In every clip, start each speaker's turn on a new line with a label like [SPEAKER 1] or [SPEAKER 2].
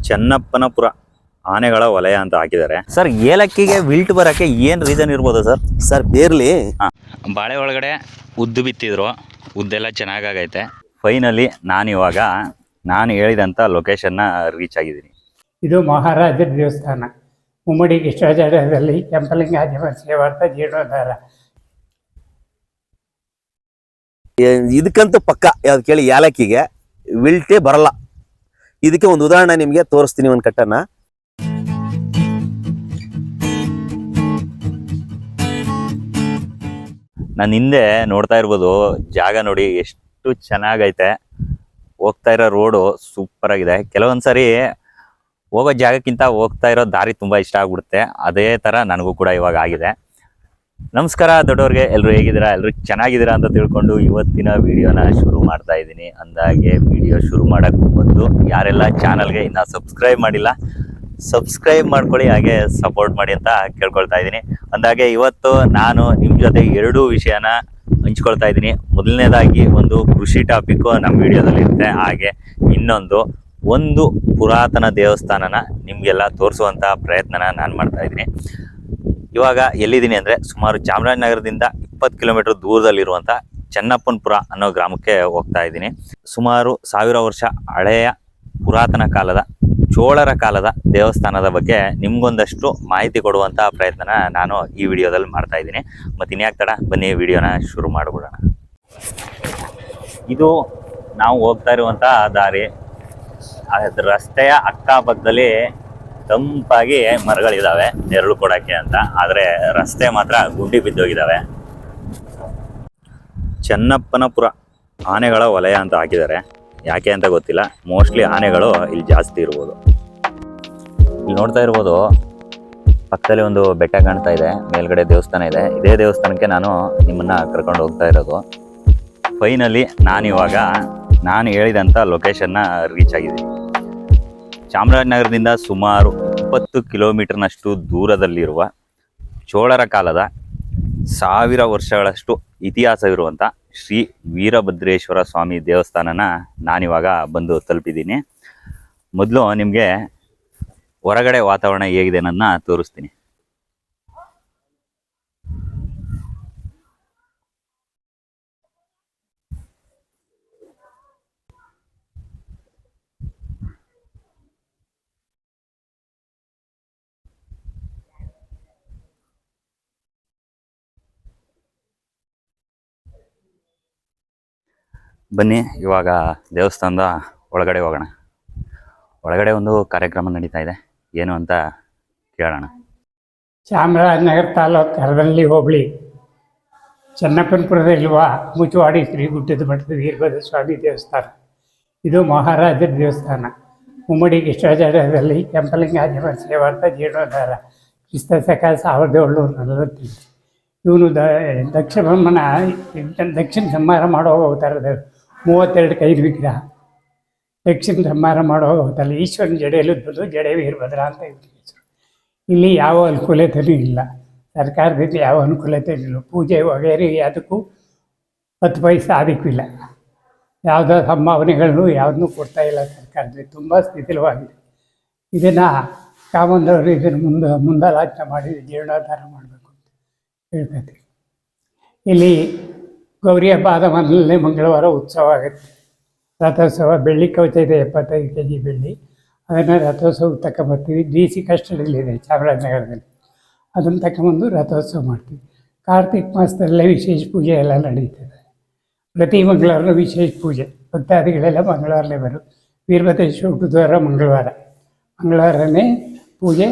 [SPEAKER 1] ಚನ್ನಪ್ಪನಪುರ ಆನೆಗಳ ವಲಯ ಅಂತ ಹಾಕಿದ್ದಾರೆ ಸರ್. ಏಲಕ್ಕಿಗೆ ವಿಲ್ಟ್ ಬರಕ್ಕೆ ಏನು ರೀಸನ್ ಇರ್ಬೋದು ಸರ್?
[SPEAKER 2] ಸರ್ ಬೇರ್ಲಿ
[SPEAKER 1] ಬಾಳೆ ಒಳಗಡೆ ಉದ್ದು ಬಿತ್ತಿದ್ರು, ಉದ್ದೆಲ್ಲ ಚೆನ್ನಾಗೈತೆ. ಫೈನಲಿ ನಾನು ಹೇಳಿದಂಥ ಲೊಕೇಶನ್ನ ರೀಚ್ ಆಗಿದ್ದೀನಿ.
[SPEAKER 3] ಇದು ಮಹಾರಾಜರ ದೇವಸ್ಥಾನ, ಮುಮ್ಮಡಿ ಕೃಷ್ಣಾಚಾರ್ಯದಲ್ಲಿ ಕೆಂಪಲಿಂಗಾದಿಮ ಸೇವಾರ್ಥ ಜೀರ್ಣೋದ್ಧಾರ.
[SPEAKER 2] ಇದಕ್ಕಂತೂ ಪಕ್ಕ ಯಾವ್ದು ಕೇಳಿ, ಯಾಲಕ್ಕಿಗೆ ವಿಲ್ಟೇ ಬರಲ್ಲ. ಇದಕ್ಕೆ ಒಂದು ಉದಾಹರಣೆ ನಿಮಗೆ ತೋರಿಸ್ತೀನಿ, ಒಂದು ಕಟ್ಟನ್ನ.
[SPEAKER 1] ನಾನು ಹಿಂದೆ ನೋಡ್ತಾ ಇರ್ಬೋದು, ಜಾಗ ನೋಡಿ ಎಷ್ಟು ಚೆನ್ನಾಗೈತೆ. ಹೋಗ್ತಾ ಇರೋ ರೋಡು ಸೂಪರ್ ಆಗಿದೆ. ಕೆಲವೊಂದ್ಸರಿ ಹೋಗೋ ಜಾಗಕ್ಕಿಂತ ಹೋಗ್ತಾ ಇರೋ ದಾರಿ ತುಂಬ ಇಷ್ಟ ಆಗ್ಬಿಡುತ್ತೆ. ಅದೇ ಥರ ನನಗೂ ಕೂಡ ಇವಾಗ ಆಗಿದೆ. ನಮಸ್ಕಾರ ದೊಡ್ಡವ್ರಿಗೆ, ಎಲ್ಲರೂ ಹೇಗಿದ್ದೀರಾ? ಎಲ್ಲರೂ ಚೆನ್ನಾಗಿದ್ದೀರಾ ಅಂತ ತಿಳ್ಕೊಂಡು ಇವತ್ತಿನ ವಿಡಿಯೋನ ಶುರು ಮಾಡ್ತಾ ಇದ್ದೀನಿ. ಅಂದಾಗೆ ವಿಡಿಯೋ ಶುರು ಮಾಡೋಕ್ಕೂ ಮೊದಲು ಯಾರೆಲ್ಲ ಚಾನಲ್ಗೆ ಇನ್ನೂ ಸಬ್ಸ್ಕ್ರೈಬ್ ಮಾಡಿಲ್ಲ, ಸಬ್ಸ್ಕ್ರೈಬ್ ಮಾಡ್ಕೊಳ್ಳಿ, ಹಾಗೆ ಸಪೋರ್ಟ್ ಮಾಡಿ ಅಂತ ಕೇಳ್ಕೊಳ್ತಾ ಇದ್ದೀನಿ. ಅಂದಾಗೆ ಇವತ್ತು ನಾನು ನಿಮ್ಮ ಜೊತೆ ಎರಡೂ ವಿಷಯನ ಹಂಚ್ಕೊಳ್ತಾ ಇದ್ದೀನಿ. ಮೊದಲನೇದಾಗಿ ಒಂದು ಕೃಷಿ ಟಾಪಿಕ್ಕು ನಮ್ಮ ವಿಡಿಯೋದಲ್ಲಿ ಇರುತ್ತೆ, ಹಾಗೆ ಇನ್ನೊಂದು ಒಂದು ಪುರಾತನ ದೇವಸ್ಥಾನನ ನಿಮಗೆಲ್ಲ ತೋರಿಸುವಂಥ ಪ್ರಯತ್ನನ ನಾನು ಮಾಡ್ತಾ ಇದ್ದೀನಿ. ಇವಾಗ ಎಲ್ಲಿದ್ದೀನಿ ಅಂದರೆ, ಸುಮಾರು ಚಾಮರಾಜನಗರದಿಂದ 20 ಕಿಲೋಮೀಟರ್ ದೂರದಲ್ಲಿರುವಂಥ ಚನ್ನಪ್ಪನಪುರ ಅನ್ನೋ ಗ್ರಾಮಕ್ಕೆ ಹೋಗ್ತಾ ಇದ್ದೀನಿ. ಸುಮಾರು 1000 ವರ್ಷ ಹಳೆಯ ಪುರಾತನ ಕಾಲದ ಚೋಳರ ಕಾಲದ ದೇವಸ್ಥಾನದ ಬಗ್ಗೆ ನಿಮ್ಗೊಂದಷ್ಟು ಮಾಹಿತಿ ಕೊಡುವಂಥ ಪ್ರಯತ್ನನ ನಾನು ಈ ವಿಡಿಯೋದಲ್ಲಿ ಮಾಡ್ತಾ ಇದ್ದೀನಿ. ಮತ್ತು ಇನ್ಯಾಕೆ ತಡ, ಬನ್ನಿ ವಿಡಿಯೋನ ಶುರು ಮಾಡಿಬಿಡೋಣ. ಇದು ನಾವು ಹೋಗ್ತಾ ಇರುವಂಥ ದಾರಿ. ಅದ್ರ ರಸ್ತೆಯ ಅಕ್ಕಪಕ್ಕದಲ್ಲಿ ತಂಪಾಗಿ ಮರಗಳಿದ್ದಾವೆ ನೆರಳು ಕೊಡೋಕ್ಕೆ ಅಂತ, ಆದರೆ ರಸ್ತೆ ಮಾತ್ರ ಗುಂಡಿ ಬಿದ್ದೋಗಿದ್ದಾವೆ. ಚನ್ನಪ್ಪನಪುರ ಆನೆಗಳ ವಲಯ ಅಂತ ಹಾಕಿದ್ದಾರೆ. ಯಾಕೆ ಅಂತ ಗೊತ್ತಿಲ್ಲ, ಮೋಸ್ಟ್ಲಿ ಆನೆಗಳು ಇಲ್ಲಿ ಜಾಸ್ತಿ ಇರ್ಬೋದು. ಇಲ್ಲಿ ನೋಡ್ತಾ ಇರ್ಬೋದು, ಪಕ್ಕದಲ್ಲಿ ಒಂದು ಬೆಟ್ಟ ಕಾಣ್ತಾ ಇದೆ, ಮೇಲ್ಗಡೆ ದೇವಸ್ಥಾನ ಇದೆ. ಇದೇ ದೇವಸ್ಥಾನಕ್ಕೆ ನಾನು ನಿಮ್ಮನ್ನು ಕರ್ಕೊಂಡು ಹೋಗ್ತಾ ಇರೋದು. ಫೈನಲಿ ನಾನು ಹೇಳಿದಂಥ ಲೊಕೇಶನ್ನ ರೀಚ್ ಆಗಿದ್ದೀನಿ. ಚಾಮರಾಜನಗರದಿಂದ ಸುಮಾರು 20 ಕಿಲೋಮೀಟರ್ನಷ್ಟು ದೂರದಲ್ಲಿರುವ ಚೋಳರ ಕಾಲದ 1000 ವರ್ಷಗಳಷ್ಟು ಇತಿಹಾಸವಿರುವಂಥ ಶ್ರೀ ವೀರಭದ್ರೇಶ್ವರ ಸ್ವಾಮಿ ದೇವಸ್ಥಾನನ ನಾನಿವಾಗ ಬಂದು ತಲುಪಿದ್ದೀನಿ. ಮೊದಲು ನಿಮಗೆ ಹೊರಗಡೆ ವಾತಾವರಣ ಹೇಗಿದೆ ಅನ್ನೋದನ್ನ ತೋರಿಸ್ತೀನಿ. ಬನ್ನಿ ಇವಾಗ ದೇವಸ್ಥಾನದ ಒಳಗಡೆ ಹೋಗೋಣ. ಒಳಗಡೆ ಒಂದು ಕಾರ್ಯಕ್ರಮ ನಡೀತಾ ಇದೆ, ಏನು ಅಂತ ಕೇಳೋಣ.
[SPEAKER 3] ಚಾಮರಾಜನಗರ ತಾಲೂಕು ಕರದಲ್ಲಿ ಹೋಬಳಿ ಚನ್ನಪ್ಪನಪುರದಲ್ಲಿರುವ ಮುಚವಾಡಿ ಶ್ರೀ ಗುಡ್ಡದ ಮಠದ ವೀರಭದ್ರ ಸ್ವಾಮಿ ದೇವಸ್ಥಾನ. ಇದು ಮಹಾರಾಜರ ದೇವಸ್ಥಾನ, ಮುಮ್ಮಡಿ ಕೃಷ್ಣಾಚಾರ್ಯದಲ್ಲಿ ಕೆಂಪಲಿಂಗಾದಿಮ ಸೇವಾರ್ಥ ಜೀರ್ಣೋದ್ಧಾರ, ಕ್ರಿಸ್ತ ಶಕ 1748. ಇವನು ದಕ್ಷಿಣ ಸಂಹಾರ ಮಾಡೋ ಅವತಾರದ 32 ಕೈದು ವಿಗ್ರಹ. ದಕ್ಷಿಣ ಸಂಹಾರ ಮಾಡೋ ಅವತಾರ ಈಶ್ವರನ ಜಡೆಯಲ್ಲಿದ್ದು ಜಡೆ ವೀರಭದ್ರ ಅಂತ ಇವ್ರಿಗೆ ಹೆಸರು. ಇಲ್ಲಿ ಯಾವ ಅನುಕೂಲತೆಯೂ ಇಲ್ಲ, ಸರ್ಕಾರದಿಂದ ಯಾವ ಅನುಕೂಲತೆ ಇಲ್ಲ. ಪೂಜೆ ವಗೈರೆ ಯಾವುದಕ್ಕೂ 10 ಪೈಸೆ ಅದಕ್ಕೂ ಇಲ್ಲ. ಯಾವುದೋ ಸಂಭಾವನೆಗಳನ್ನು ಯಾವುದನ್ನೂ ಕೊಡ್ತಾ ಇಲ್ಲ ಸರ್ಕಾರದಲ್ಲಿ. ತುಂಬ ಸ್ಥಿತಿಲವಾಗಿದೆ. ಇದನ್ನು ಕಾಮಂದವರು ಇದನ್ನು ಮುಂದಾಲೋಚನೆ ಮಾಡಿ ಜೀರ್ಣೋದ್ಧಾರ ಮಾಡಬೇಕು ಅಂತ ಹೇಳ್ಕೊತೀವಿ. ಇಲ್ಲಿ ಗೌರಿ ಹಬ್ಬದ ಮೊದಲನೇ ಮಂಗಳವಾರ ಉತ್ಸವ ಆಗುತ್ತೆ, ರಥೋತ್ಸವ. ಬೆಳ್ಳಿ ಕವಚ ಇದೆ, 75 kg ಬೆಳ್ಳಿ. ಅದನ್ನು ರಥೋತ್ಸವಕ್ಕೆ ತಗೊಂಬರ್ತೀವಿ. DC ಕಸ್ಟಡಿಯಲ್ಲಿದೆ ಚಾಮರಾಜನಗರದಲ್ಲಿ, ಅದನ್ನು ತಗೊಂಬಂದು ರಥೋತ್ಸವ ಮಾಡ್ತೀವಿ. ಕಾರ್ತಿಕ ಮಾಸದಲ್ಲೇ ವಿಶೇಷ ಪೂಜೆ ಎಲ್ಲ ನಡೀತದೆ. ಪ್ರತಿ ಮಂಗಳವಾರ ವಿಶೇಷ ಪೂಜೆ. ಭಕ್ತಾದಿಗಳೆಲ್ಲ ಮಂಗಳವಾರಲೇ ಬರು. ವೀರಭದ್ರೇಶ್ವರ ಗುರುದ್ವಾರ ಮಂಗಳವಾರನೇ ಪೂಜೆ,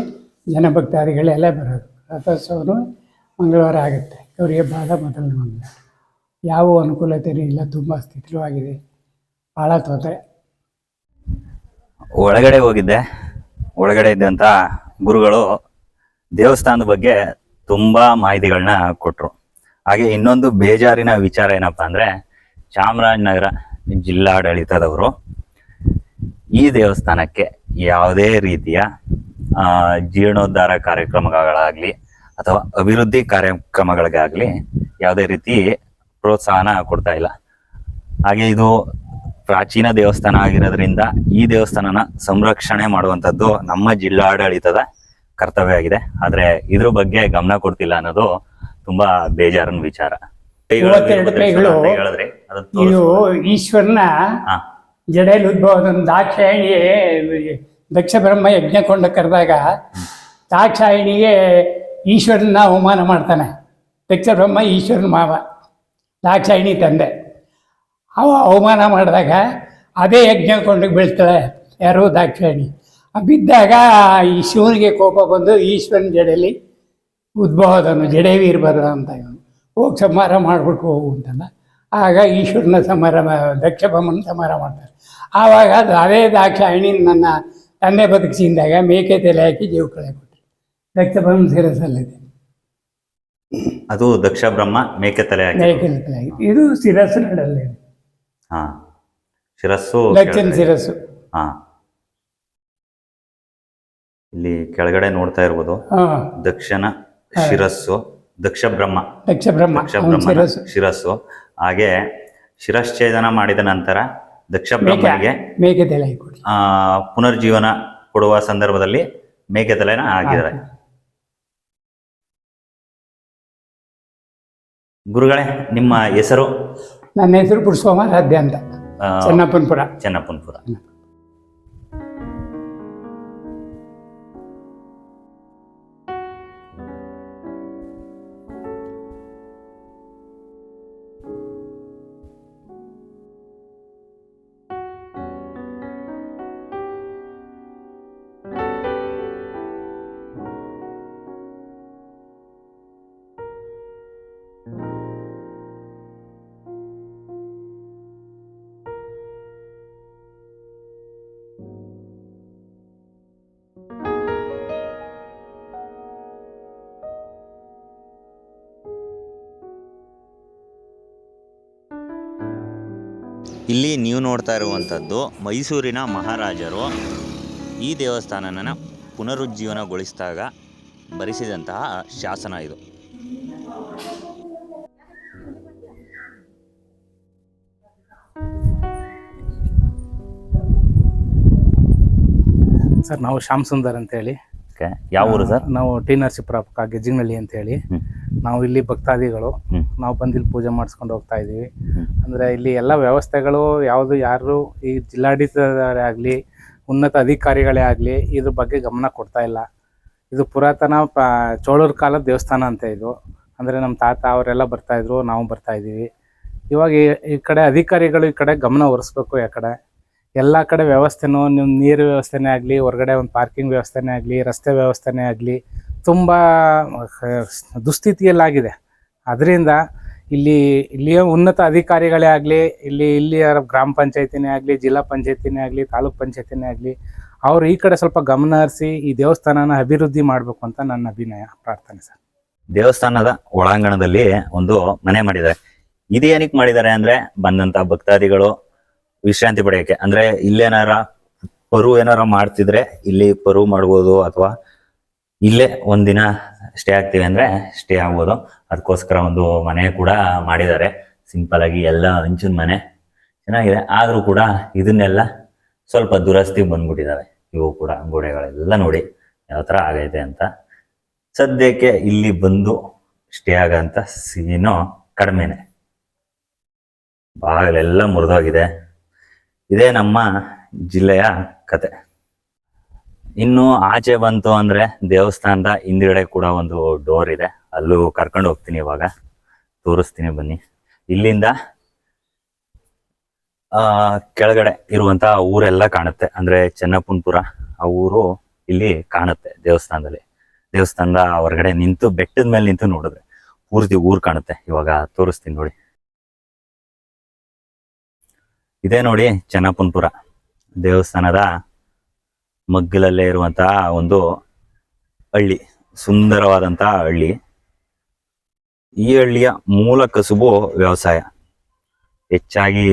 [SPEAKER 3] ಜನ ಭಕ್ತಾದಿಗಳೆಲ್ಲ ಬರೋದು. ರಥೋತ್ಸವನೂ ಮಂಗಳವಾರ ಆಗುತ್ತೆ. ಗೌರಿ ಹಬ್ಬದ ಮೊದಲನೇ ಮಂಗಳವಾರ. ಯಾವ ಅನುಕೂಲತೆಯೂ ಇಲ್ಲ, ತುಂಬ ಸ್ಥಿತಿಲವಾಗಿದೆ, ಭಾಳ ತೊಂದರೆ.
[SPEAKER 1] ಒಳಗಡೆ ಹೋಗಿದ್ದೆ. ಒಳಗಡೆ ಇದ್ದಂಥ ಗುರುಗಳು ದೇವಸ್ಥಾನದ ಬಗ್ಗೆ ತುಂಬ ಮಾಹಿತಿಗಳನ್ನ ಕೊಟ್ಟರು. ಹಾಗೆ ಇನ್ನೊಂದು ಬೇಜಾರಿನ ವಿಚಾರ ಏನಪ್ಪ ಅಂದರೆ, ಚಾಮರಾಜನಗರ ಜಿಲ್ಲಾಡಳಿತದವರು ಈ ದೇವಸ್ಥಾನಕ್ಕೆ ಯಾವುದೇ ರೀತಿಯ ಜೀರ್ಣೋದ್ಧಾರ ಕಾರ್ಯಕ್ರಮಗಳಾಗಲಿ ಅಥವಾ ಅಭಿವೃದ್ಧಿ ಕಾರ್ಯಕ್ರಮಗಳಿಗಾಗಲಿ ಯಾವುದೇ ರೀತಿ ಪ್ರೋತ್ಸಾಹನ ಕೊಡ್ತಾ ಇಲ್ಲ. ಹಾಗೆ ಇದು ಪ್ರಾಚೀನ ದೇವಸ್ಥಾನ ಆಗಿರೋದ್ರಿಂದ ಈ ದೇವಸ್ಥಾನನ ಸಂರಕ್ಷಣೆ ಮಾಡುವಂತದ್ದು ನಮ್ಮ ಜಿಲ್ಲಾಡಳಿತದ ಕರ್ತವ್ಯ ಆಗಿದೆ. ಆದ್ರೆ ಇದ್ರ ಬಗ್ಗೆ ಗಮನ ಕೊಡ್ತಿಲ್ಲ ಅನ್ನೋದು ತುಂಬಾ ಬೇಜಾರಿನ ವಿಚಾರ.
[SPEAKER 3] 32 ಕೈಗಳು
[SPEAKER 1] ಅಂತ ಹೇಳಿದ್ರೆ ಅದನ್ನ
[SPEAKER 3] ಇದು
[SPEAKER 1] ತೋರಿಸ್ಬೋದು.
[SPEAKER 3] ಈಶ್ವರನ
[SPEAKER 1] ಹಾ
[SPEAKER 3] ಜಡೆಯಲ್ಲಿ ಉದ್ಭವ ದಾಕ್ಷಾಯಿಣಿಗೆ ದಕ್ಷ ಬ್ರಹ್ಮ ಯಜ್ಞಕೊಂಡ ಕರೆದಾಗ ದಾಕ್ಷಾಯಿಣಿಗೆ ಈಶ್ವರನ ಅವಮಾನ ಮಾಡ್ತಾನೆ. ದಕ್ಷ ಬ್ರಹ್ಮ ಈಶ್ವರನ ಮಾವ, ದಾಕ್ಷಾಯಿಣಿ ತಂದೆ. ಅವ ಅವಮಾನ ಮಾಡಿದಾಗ ಅದೇ ಯಜ್ಞಕೊಂಡಕ್ಕೆ ಬೀಳ್ತಾಳೆ ಯಾರು ದಾಕ್ಷಾಯಿಣಿ. ಬಿದ್ದಾಗ ಈ ಶಿವನಿಗೆ ಕೋಪ ಬಂದು ಈಶ್ವರನ ಜಡೆಯಲ್ಲಿ ಉದ್ಭವದನು ಜಡೆ ವೀರಭದ್ರ ಅಂತ ಇವನು ಹೋಗಿ ಸಂಹಾರ ಮಾಡಿಬಿಟ್ಟು ಹೋಗು ಅಂತಲ್ಲ. ಆಗ ಈಶ್ವರನ ಸಂಹಾರ ದಕ್ಷ ಬ್ರಹ್ಮನ ಸಂಹಾರ ಮಾಡ್ತಾರೆ. ಆವಾಗ ಅದೇ ದಾಕ್ಷಾಯಿಣಿ ನನ್ನ ತಂದೆ ಬದುಕಿಸಿದಾಗ ಮೇಕೆ ತಲೆ ಹಾಕಿ ಜೀವ ಕಳೆ ಕೊಟ್ಟರು. ದಕ್ಷ ಬ್ರಹ್ಮ ಶಿರಸ್ಸಲ್ಲಿದೆ.
[SPEAKER 1] ಅದು ದಕ್ಷ ಬ್ರಹ್ಮ ಮೇಕೆ ತಲೆ ಹಾಕಿ.
[SPEAKER 3] ಮೇಕೆ ತಲೆ ಹಾಕಿ ಇದು ಶಿರಸ್ಸು ನಡಲ್ಲಿ.
[SPEAKER 1] ಹಾ ಶಿರಸ್ಸು
[SPEAKER 3] ದಕ್ಷಿಣ ಶಿರಸ್ಸು.
[SPEAKER 1] ಹಾ ಇಲ್ಲಿ ಕೆಳಗಡೆ ನೋಡ್ತಾ ಇರ್ಬೋದು
[SPEAKER 3] ಹಾಂ
[SPEAKER 1] ದಕ್ಷಿಣ ಶಿರಸ್ಸು ದಕ್ಷ ಬ್ರಹ್ಮ
[SPEAKER 3] ದಕ್ಷ ಬ್ರಹ್ಮ ಶಿರಸ್ಸು.
[SPEAKER 1] ಶಿರಸ್ಸು. ಹಾಗೆ ಶಿರಶ್ಛೇದನ ಮಾಡಿದ ನಂತರ ದಕ್ಷ ಬ್ರಹ್ಮನಿಗೆ
[SPEAKER 3] ಮೇಕೆ ತಲೆ ಹಾಕಿ ಕೊಡಿ.
[SPEAKER 1] ಪುನರ್ಜೀವನ ಕೊಡುವ ಸಂದರ್ಭದಲ್ಲಿ ಮೇಕೆ ತಲೆನ ಹಾಕಿದ್ದಾರೆ. ಗುರುಗಳೇ, ನಿಮ್ಮ ಹೆಸರು?
[SPEAKER 3] ನನ್ನ ಹೆಸರು ಪುಷ್ಪಮಾರಾಧ್ಯ ಅಂತ, ಚೆನ್ನಪ್ಪನಪುರ.
[SPEAKER 1] ಚೆನ್ನಪ್ಪನಪುರ. ಇಲ್ಲಿ ನೀವು ನೋಡ್ತಾ ಇರುವಂಥದ್ದು ಮೈಸೂರಿನ ಮಹಾರಾಜರು ಈ ದೇವಸ್ಥಾನನ ಪುನರುಜ್ಜೀವನಗೊಳಿಸಿದಾಗ ಬರೆಸಿದಂತಹ ಶಾಸನ ಇದು.
[SPEAKER 4] ಸರ್, ನಾವು ಶ್ಯಾಮ್ ಸುಂದರ್ ಅಂತೇಳಿ.
[SPEAKER 1] ಯಾವ ಊರು ಸರ್?
[SPEAKER 4] ನಾವು ಟಿ ನರಸೀಪುರ ಪಕ್ಕ ಗೆಜ್ಜಿನಹಳ್ಳಿ ಅಂತೇಳಿ. ನಾವು ಇಲ್ಲಿ ಭಕ್ತಾದಿಗಳು. ನಾವು ಬಂದಿಲ್ಲಿ ಪೂಜೆ ಮಾಡಿಸ್ಕೊಂಡು ಹೋಗ್ತಾ ಇದ್ದೀವಿ. ಅಂದರೆ ಇಲ್ಲಿ ಎಲ್ಲ ವ್ಯವಸ್ಥೆಗಳು ಯಾವುದು ಯಾರು ಈ ಜಿಲ್ಲಾಡಳಿತದವರೇ ಉನ್ನತ ಅಧಿಕಾರಿಗಳೇ ಆಗಲಿ ಇದ್ರ ಬಗ್ಗೆ ಗಮನ ಕೊಡ್ತಾ ಇಲ್ಲ. ಇದು ಪುರಾತನ ಚೋಳರ ಕಾಲದ ದೇವಸ್ಥಾನ ಅಂತ ಇದು. ಅಂದರೆ ನಮ್ಮ ತಾತ ಅವರೆಲ್ಲ ಬರ್ತಾಯಿದ್ರು, ನಾವು ಬರ್ತಾಯಿದ್ದೀವಿ. ಇವಾಗ ಈ ಕಡೆ ಅಧಿಕಾರಿಗಳು ಈ ಕಡೆ ಗಮನ ಹರಿಸ್ಬೇಕು. ಯಾಕಡೆ ಎಲ್ಲ ಕಡೆ ವ್ಯವಸ್ಥೆನೂ, ನಿಮ್ಮ ನೀರು ವ್ಯವಸ್ಥೆನೇ ಆಗಲಿ, ಹೊರಗಡೆ ಒಂದು ಪಾರ್ಕಿಂಗ್ ವ್ಯವಸ್ಥೆನೇ ಆಗಲಿ, ರಸ್ತೆ ವ್ಯವಸ್ಥೆನೇ ಆಗಲಿ ತುಂಬ ದುಸ್ಥಿತಿಯಲ್ಲಾಗಿದೆ. ಅದರಿಂದ ಇಲ್ಲಿಯ ಉನ್ನತ ಅಧಿಕಾರಿಗಳೇ ಆಗಲಿ, ಇಲ್ಲಿಯ ಗ್ರಾಮ ಪಂಚಾಯತಿನೇ ಆಗಲಿ, ಜಿಲ್ಲಾ ಪಂಚಾಯತಿನೇ ಆಗಲಿ, ತಾಲೂಕ್ ಪಂಚಾಯತಿನೇ ಆಗಲಿ, ಅವರು ಈ ಕಡೆ ಸ್ವಲ್ಪ ಗಮನ ಹರಿಸಿ ಈ ದೇವಸ್ಥಾನನ ಅಭಿವೃದ್ಧಿ ಮಾಡಬೇಕು ಅಂತ ನನ್ನ ಅಭಿನಯ ಪ್ರಾರ್ಥನೆ ಸರ್.
[SPEAKER 1] ದೇವಸ್ಥಾನದ ಒಳಾಂಗಣದಲ್ಲಿ ಒಂದು ಮನೆ ಮಾಡಿದ್ದಾರೆ. ಇದು ಏನಕ್ಕೆ ಮಾಡಿದ್ದಾರೆ ಅಂದ್ರೆ ಬಂದಂತ ಭಕ್ತಾದಿಗಳು ವಿಶ್ರಾಂತಿ ಪಡೆಯಕ್ಕೆ. ಅಂದ್ರೆ ಇಲ್ಲೇನಾರ ಪರು ಏನಾರ ಮಾಡ್ತಿದ್ರೆ ಇಲ್ಲಿ ಪರು ಮಾಡ್ಬೋದು, ಅಥವಾ ಇಲ್ಲೇ ಒಂದಿನ ಸ್ಟೇ ಆಗ್ತೀವಿ ಅಂದ್ರೆ ಸ್ಟೇ ಆಗ್ಬೋದು. ಅದಕ್ಕೋಸ್ಕರ ಒಂದು ಮನೆ ಕೂಡ ಮಾಡಿದ್ದಾರೆ. ಸಿಂಪಲ್ ಆಗಿ ಎಲ್ಲ ಹಂಚಿನ ಮನೆ ಚೆನ್ನಾಗಿದೆ. ಆದ್ರೂ ಕೂಡ ಇದನ್ನೆಲ್ಲ ಸ್ವಲ್ಪ ದುರಸ್ತಿ ಬಂದ್ಬಿಟ್ಟಿದ್ದಾವೆ. ಇವು ಕೂಡ ಗೋಡೆಗಳೆಲ್ಲ ನೋಡಿ ಯಾವ ತರ ಆಗೈತೆ ಅಂತ. ಸದ್ಯಕ್ಕೆ ಇಲ್ಲಿ ಬಂದು ಸ್ಟೇ ಆಗಂತ ಸೀನು ಕಡಿಮೆನೆ. ಬಾಗಿಲೆಲ್ಲ ಮುರಿದೋಗಿದೆ. ಇದೇ ನಮ್ಮ ಜಿಲ್ಲೆಯ ಕತೆ. ಇನ್ನು ಆಚೆ ಬಂತು ಅಂದ್ರೆ ದೇವಸ್ಥಾನದ ಹಿಂದ್ಗಡೆ ಕೂಡ ಒಂದು ಡೋರ್ ಇದೆ. ಅಲ್ಲೂ ಕರ್ಕೊಂಡು ಹೋಗ್ತೀನಿ, ಇವಾಗ ತೋರಿಸ್ತೀನಿ ಬನ್ನಿ. ಇಲ್ಲಿಂದ ಕೆಳಗಡೆ ಇರುವಂತ ಊರೆಲ್ಲ ಕಾಣುತ್ತೆ. ಅಂದ್ರೆ ಚೆನ್ನಪ್ಪನಪುರ ಆ ಊರು ಇಲ್ಲಿ ಕಾಣುತ್ತೆ ದೇವಸ್ಥಾನದಲ್ಲಿ. ದೇವಸ್ಥಾನದ ಹೊರಗಡೆ ನಿಂತು ಬೆಟ್ಟದ ಮೇಲೆ ನಿಂತು ನೋಡಿದ್ರೆ ಪೂರ್ತಿ ಊರು ಕಾಣುತ್ತೆ. ಇವಾಗ ತೋರಿಸ್ತೀನಿ ನೋಡಿ. ಇದೇ ನೋಡಿ ಚೆನ್ನಪ್ಪನಪುರ ದೇವಸ್ಥಾನದ ಮಗ್ಗಲಲ್ಲೇ ಇರುವಂತಹ ಒಂದು ಹಳ್ಳಿ, ಸುಂದರವಾದಂತಹ ಹಳ್ಳಿ. ಈ ಹಳ್ಳಿಯ ಮೂಲ ಕಸುಬು ವ್ಯವಸಾಯ. ಹೆಚ್ಚಾಗಿ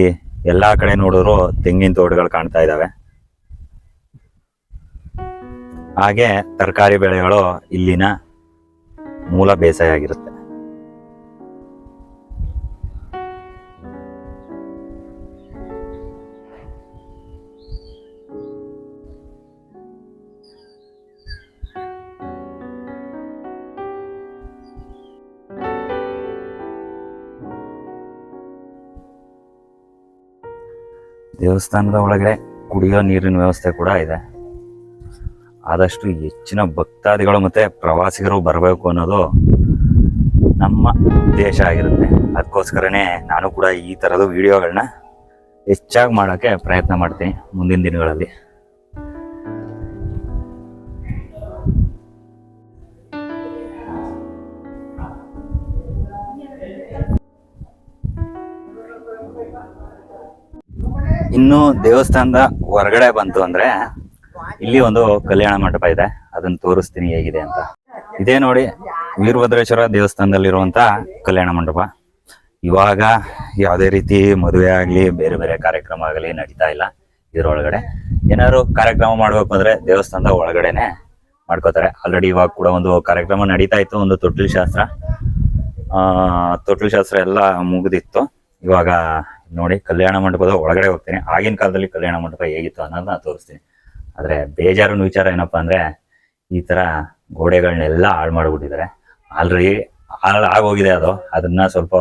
[SPEAKER 1] ಎಲ್ಲಾ ಕಡೆ ನೋಡಿದ್ರು ತೆಂಗಿನ ತೋಟಗಳು ಕಾಣ್ತಾ ಇದ್ದಾವೆ. ಹಾಗೆ ತರಕಾರಿ ಬೆಳೆಗಳು ಇಲ್ಲಿನ ಮೂಲ ಬೇಸಾಯ ಆಗಿರುತ್ತೆ. ದೇವಸ್ಥಾನದ ಒಳಗಡೆ ಕುಡಿಯೋ ನೀರಿನ ವ್ಯವಸ್ಥೆ ಕೂಡ ಇದೆ. ಆದಷ್ಟು ಹೆಚ್ಚಿನ ಭಕ್ತಾದಿಗಳು ಮತ್ತೆ ಪ್ರವಾಸಿಗರು ಬರಬೇಕು ಅನ್ನೋದು ನಮ್ಮ ಉದ್ದೇಶ ಆಗಿರುತ್ತೆ. ಅದಕ್ಕೋಸ್ಕರನೇ ನಾನು ಕೂಡ ಈ ಥರದ ವಿಡಿಯೋಗಳನ್ನ ಹೆಚ್ಚಾಗಿ ಮಾಡೋಕ್ಕೆ ಪ್ರಯತ್ನ ಮಾಡ್ತೀನಿ ಮುಂದಿನ ದಿನಗಳಲ್ಲಿ. ಇನ್ನು ದೇವಸ್ಥಾನದ ಹೊರಗಡೆ ಬಂತು ಅಂದ್ರೆ ಇಲ್ಲಿ ಒಂದು ಕಲ್ಯಾಣ ಮಂಟಪ ಇದೆ, ಅದನ್ನ ತೋರಿಸ್ತೀನಿ ಹೇಗಿದೆ ಅಂತ. ಇದೇ ನೋಡಿ ವೀರಭದ್ರೇಶ್ವರ ದೇವಸ್ಥಾನದಲ್ಲಿರುವಂತ ಕಲ್ಯಾಣ ಮಂಟಪ. ಇವಾಗ ಯಾವುದೇ ರೀತಿ ಮದುವೆ ಆಗ್ಲಿ ಬೇರೆ ಬೇರೆ ಕಾರ್ಯಕ್ರಮ ಆಗಲಿ ನಡೀತಾ ಇಲ್ಲ. ಇದ್ರೊಳಗಡೆ ಏನಾದ್ರು ಕಾರ್ಯಕ್ರಮ ಮಾಡ್ಬೇಕು ಅಂದ್ರೆ ದೇವಸ್ಥಾನದ ಒಳಗಡೆನೆ ಮಾಡ್ಕೋತಾರೆ. ಆಲ್ರೆಡಿ ಇವಾಗ ಕೂಡ ಒಂದು ಕಾರ್ಯಕ್ರಮ ನಡೀತಾ ಇತ್ತು, ಒಂದು ತೊಟ್ಟಿಲು ಶಾಸ್ತ್ರ ಎಲ್ಲ ಮುಗಿದಿತ್ತು. ಇವಾಗ ನೋಡಿ ಕಲ್ಯಾಣ ಮಂಟಪದ ಒಳಗಡೆ ಹೋಗ್ತೀನಿ. ಆಗಿನ ಕಾಲದಲ್ಲಿ ಕಲ್ಯಾಣ ಮಂಟಪ ಹೇಗಿತ್ತು ಅನ್ನೋದನ್ನ ತೋರಿಸ್ತೀನಿ. ಆದ್ರೆ ಬೇಜಾರಿನ ವಿಚಾರ ಏನಪ್ಪಾ ಅಂದ್ರೆ ಈ ತರ ಗೋಡೆಗಳನ್ನೆಲ್ಲ ಹಾಳು ಮಾಡ್ಬಿಟ್ಟಿದ್ದಾರೆ. ಆಲ್ರೆಡಿ ಆಗೋಗಿದೆ ಅದು. ಅದನ್ನ ಸ್ವಲ್ಪ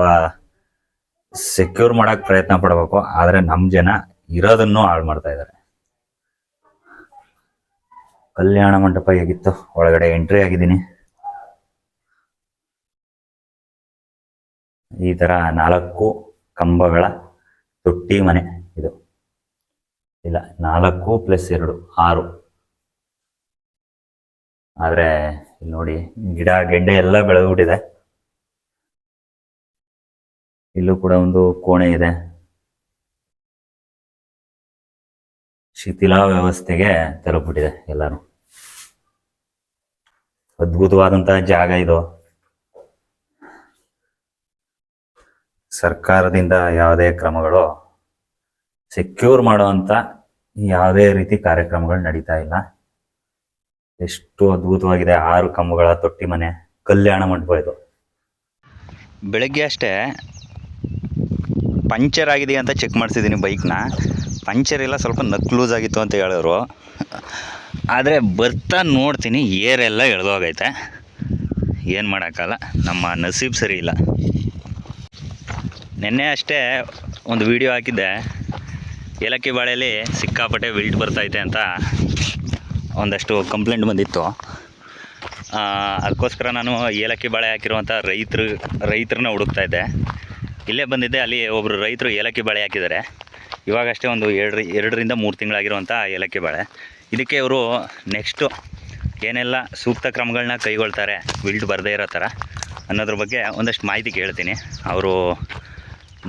[SPEAKER 1] ಸೆಕ್ಯೂರ್ ಮಾಡಕ್ ಪ್ರಯತ್ನ ಪಡ್ಬೇಕು. ಆದ್ರೆ ನಮ್ ಜನ ಇರೋದನ್ನು ಹಾಳು ಮಾಡ್ತಾ ಇದ್ದಾರೆ. ಕಲ್ಯಾಣ ಮಂಟಪ ಹೇಗಿತ್ತು, ಒಳಗಡೆ ಎಂಟ್ರಿ ಆಗಿದ್ದೀನಿ. ಈ ತರ 4 ಕಂಬಗಳ ತೊಟ್ಟಿ ಮನೆ ಇದು. ಇಲ್ಲ 4 + 2 6. ಆದ್ರೆ ಇಲ್ಲಿ ನೋಡಿ ಗಿಡ ಗೆಡ್ಡೆ ಎಲ್ಲ ಬೆಳೆದ್ಬಿಟ್ಟಿದೆ. ಇಲ್ಲೂ ಕೂಡ ಒಂದು ಕೋಣೆ ಇದೆ. ಶಿಥಿಲ ವ್ಯವಸ್ಥೆಗೆ ತಲುಪಿಬಿಟ್ಟಿದೆ ಎಲ್ಲರೂ. ಅದ್ಭುತವಾದಂತಹ ಜಾಗ ಇದು. ಸರ್ಕಾರದಿಂದ ಯಾವುದೇ ಕ್ರಮಗಳು ಸೆಕ್ಯೂರ್ ಮಾಡುವಂತ ಯಾವುದೇ ರೀತಿ ಕಾರ್ಯಕ್ರಮಗಳು ನಡೀತಾ ಇಲ್ಲ. ಎಷ್ಟು ಅದ್ಭುತವಾಗಿದೆ. 6 ಕಂಬಗಳ ತೊಟ್ಟಿ ಮನೆ, ಕಲ್ಯಾಣ ಮಂಟಪ ಇದು. ಬೆಳಗ್ಗೆ ಅಷ್ಟೇ ಪಂಚರ್ ಆಗಿದೆ ಅಂತ ಚೆಕ್ ಮಾಡಿಸಿದ್ದೀನಿ ಬೈಕ್ನ. ಪಂಚರ್ ಇಲ್ಲ, ಸ್ವಲ್ಪ ನಕ್ ಲೂಸ್ ಆಗಿತ್ತು ಅಂತ ಹೇಳಿದ್ರು. ಆದರೆ ಬರ್ತಾ ನೋಡ್ತೀನಿ ಏರೆಲ್ಲ ಎಳ್ದೋಗೈತೆ. ಏನು ಮಾಡೋಕ್ಕಲ್ಲ, ನಮ್ಮ ನಸೀಬ್ ಸರಿ ಇಲ್ಲ. ನಿನ್ನೆ ಅಷ್ಟೇ ಒಂದು ವಿಡಿಯೋ ಹಾಕಿದ್ದೆ, ಏಲಕ್ಕಿ ಬಾಳೆಯಲ್ಲಿ ಸಿಕ್ಕಾಪಟ್ಟೆ ವಿಲ್ಟ್ ಬರ್ತೈತೆ ಅಂತ ಒಂದಷ್ಟು ಕಂಪ್ಲೇಂಟ್ ಬಂದಿತ್ತು. ಅದಕ್ಕೋಸ್ಕರ ನಾನು ಏಲಕ್ಕಿ ಬಾಳೆ ಹಾಕಿರುವಂಥ ರೈತರನ್ನ ಹುಡುಕ್ತಾ ಇದ್ದೆ. ಇಲ್ಲೇ ಬಂದಿದ್ದೆ, ಅಲ್ಲಿ ಒಬ್ಬರು ರೈತರು ಏಲಕ್ಕಿ ಬಾಳೆ ಹಾಕಿದ್ದಾರೆ. ಇವಾಗಷ್ಟೇ ಒಂದು 2ರಿಂದ 3 ತಿಂಗಳಾಗಿರುವಂಥ ಏಲಕ್ಕಿ ಬಾಳೆ. ಇದಕ್ಕೆ ಇವರು ನೆಕ್ಸ್ಟು ಏನೆಲ್ಲ ಸೂಕ್ತ ಕ್ರಮಗಳನ್ನ ಕೈಗೊಳ್ತಾರೆ ವಿಲ್ಟ್ ಬರದೇ ಇರೋ ಥರ ಅನ್ನೋದ್ರ ಬಗ್ಗೆ ಒಂದಷ್ಟು ಮಾಹಿತಿ ಕೇಳ್ತೀನಿ. ಅವರು